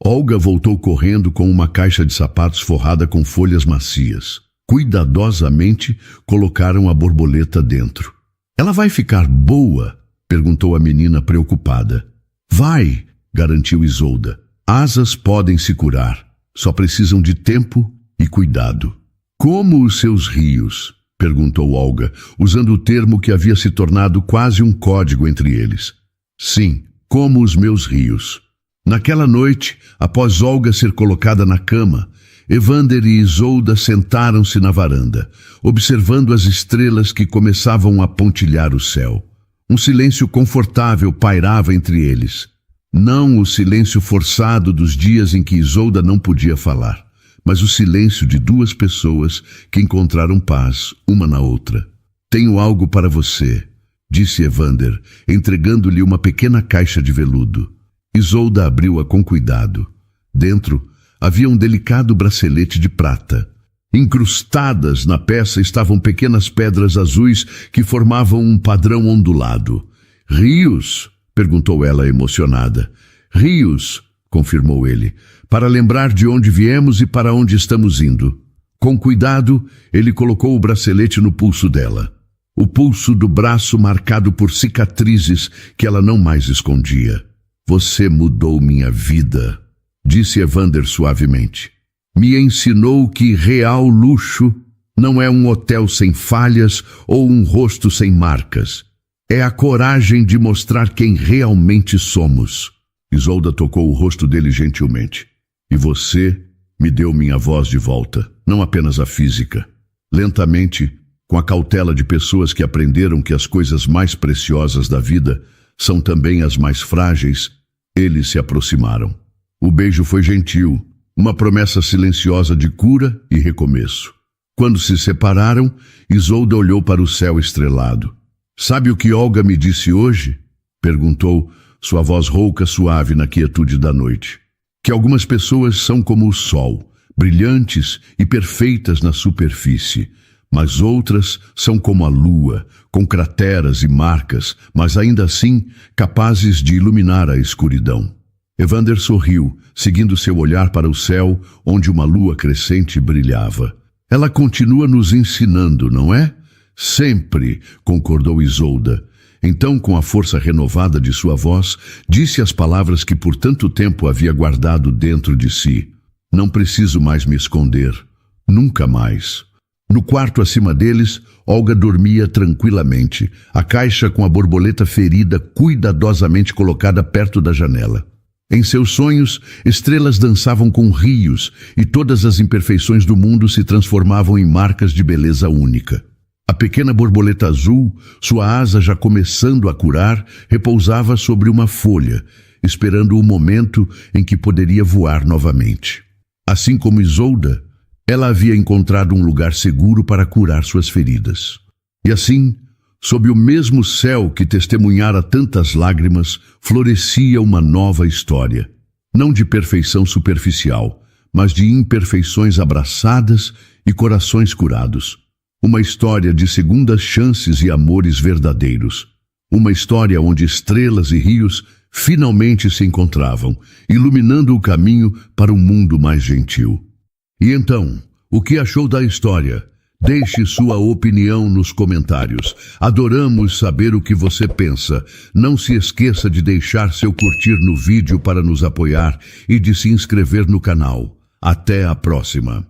S1: Olga voltou correndo com uma caixa de sapatos forrada com folhas macias. Cuidadosamente colocaram a borboleta dentro. Ela vai ficar boa? Perguntou a menina preocupada. Vai, garantiu Isolda. Asas podem se curar, só precisam de tempo e cuidado. Como os seus rios? Perguntou Olga, usando o termo que havia se tornado quase um código entre eles. Sim, como os meus rios. Naquela noite, após Olga ser colocada na cama, Evander e Isolda sentaram-se na varanda, observando as estrelas que começavam a pontilhar o céu. Um silêncio confortável pairava entre eles. Não o silêncio forçado dos dias em que Isolda não podia falar, mas o silêncio de duas pessoas que encontraram paz uma na outra. Tenho algo para você, disse Evander, entregando-lhe uma pequena caixa de veludo. Isolda abriu-a com cuidado. Dentro havia um delicado bracelete de prata. Incrustadas na peça estavam pequenas pedras azuis que formavam um padrão ondulado. Rios? Perguntou ela emocionada. Rios, confirmou ele, para lembrar de onde viemos e para onde estamos indo. Com cuidado, ele colocou o bracelete no pulso dela. O pulso do braço marcado por cicatrizes que ela não mais escondia. Você mudou minha vida, disse Evander suavemente. Me ensinou que real luxo não é um hotel sem falhas ou um rosto sem marcas. É a coragem de mostrar quem realmente somos. Isolda tocou o rosto dele gentilmente. E você me deu minha voz de volta, não apenas a física. Lentamente, com a cautela de pessoas que aprenderam que as coisas mais preciosas da vida são também as mais frágeis, eles se aproximaram. O beijo foi gentil, uma promessa silenciosa de cura e recomeço. Quando se separaram, Isolda olhou para o céu estrelado. Sabe o que Olga me disse hoje? Perguntou, sua voz rouca suave na quietude da noite. Que algumas pessoas são como o sol, brilhantes e perfeitas na superfície, mas outras são como a lua, com crateras e marcas, mas ainda assim capazes de iluminar a escuridão. Evander sorriu, seguindo seu olhar para o céu, onde uma lua crescente brilhava. Ela continua nos ensinando, não é? Sempre, concordou Isolda. Então, com a força renovada de sua voz, disse as palavras que por tanto tempo havia guardado dentro de si. Não preciso mais me esconder. Nunca mais. No quarto acima deles, Olga dormia tranquilamente, a caixa com a borboleta ferida cuidadosamente colocada perto da janela. Em seus sonhos, estrelas dançavam com rios e todas as imperfeições do mundo se transformavam em marcas de beleza única. A pequena borboleta azul, sua asa já começando a curar, repousava sobre uma folha, esperando o momento em que poderia voar novamente. Assim como Isolda, ela havia encontrado um lugar seguro para curar suas feridas. E assim, sob o mesmo céu que testemunhara tantas lágrimas, florescia uma nova história. Não de perfeição superficial, mas de imperfeições abraçadas e corações curados. Uma história de segundas chances e amores verdadeiros. Uma história onde estrelas e rios finalmente se encontravam, iluminando o caminho para um mundo mais gentil. E então, o que achou da história? Deixe sua opinião nos comentários. Adoramos saber o que você pensa. Não se esqueça de deixar seu curtir no vídeo para nos apoiar e de se inscrever no canal. Até a próxima!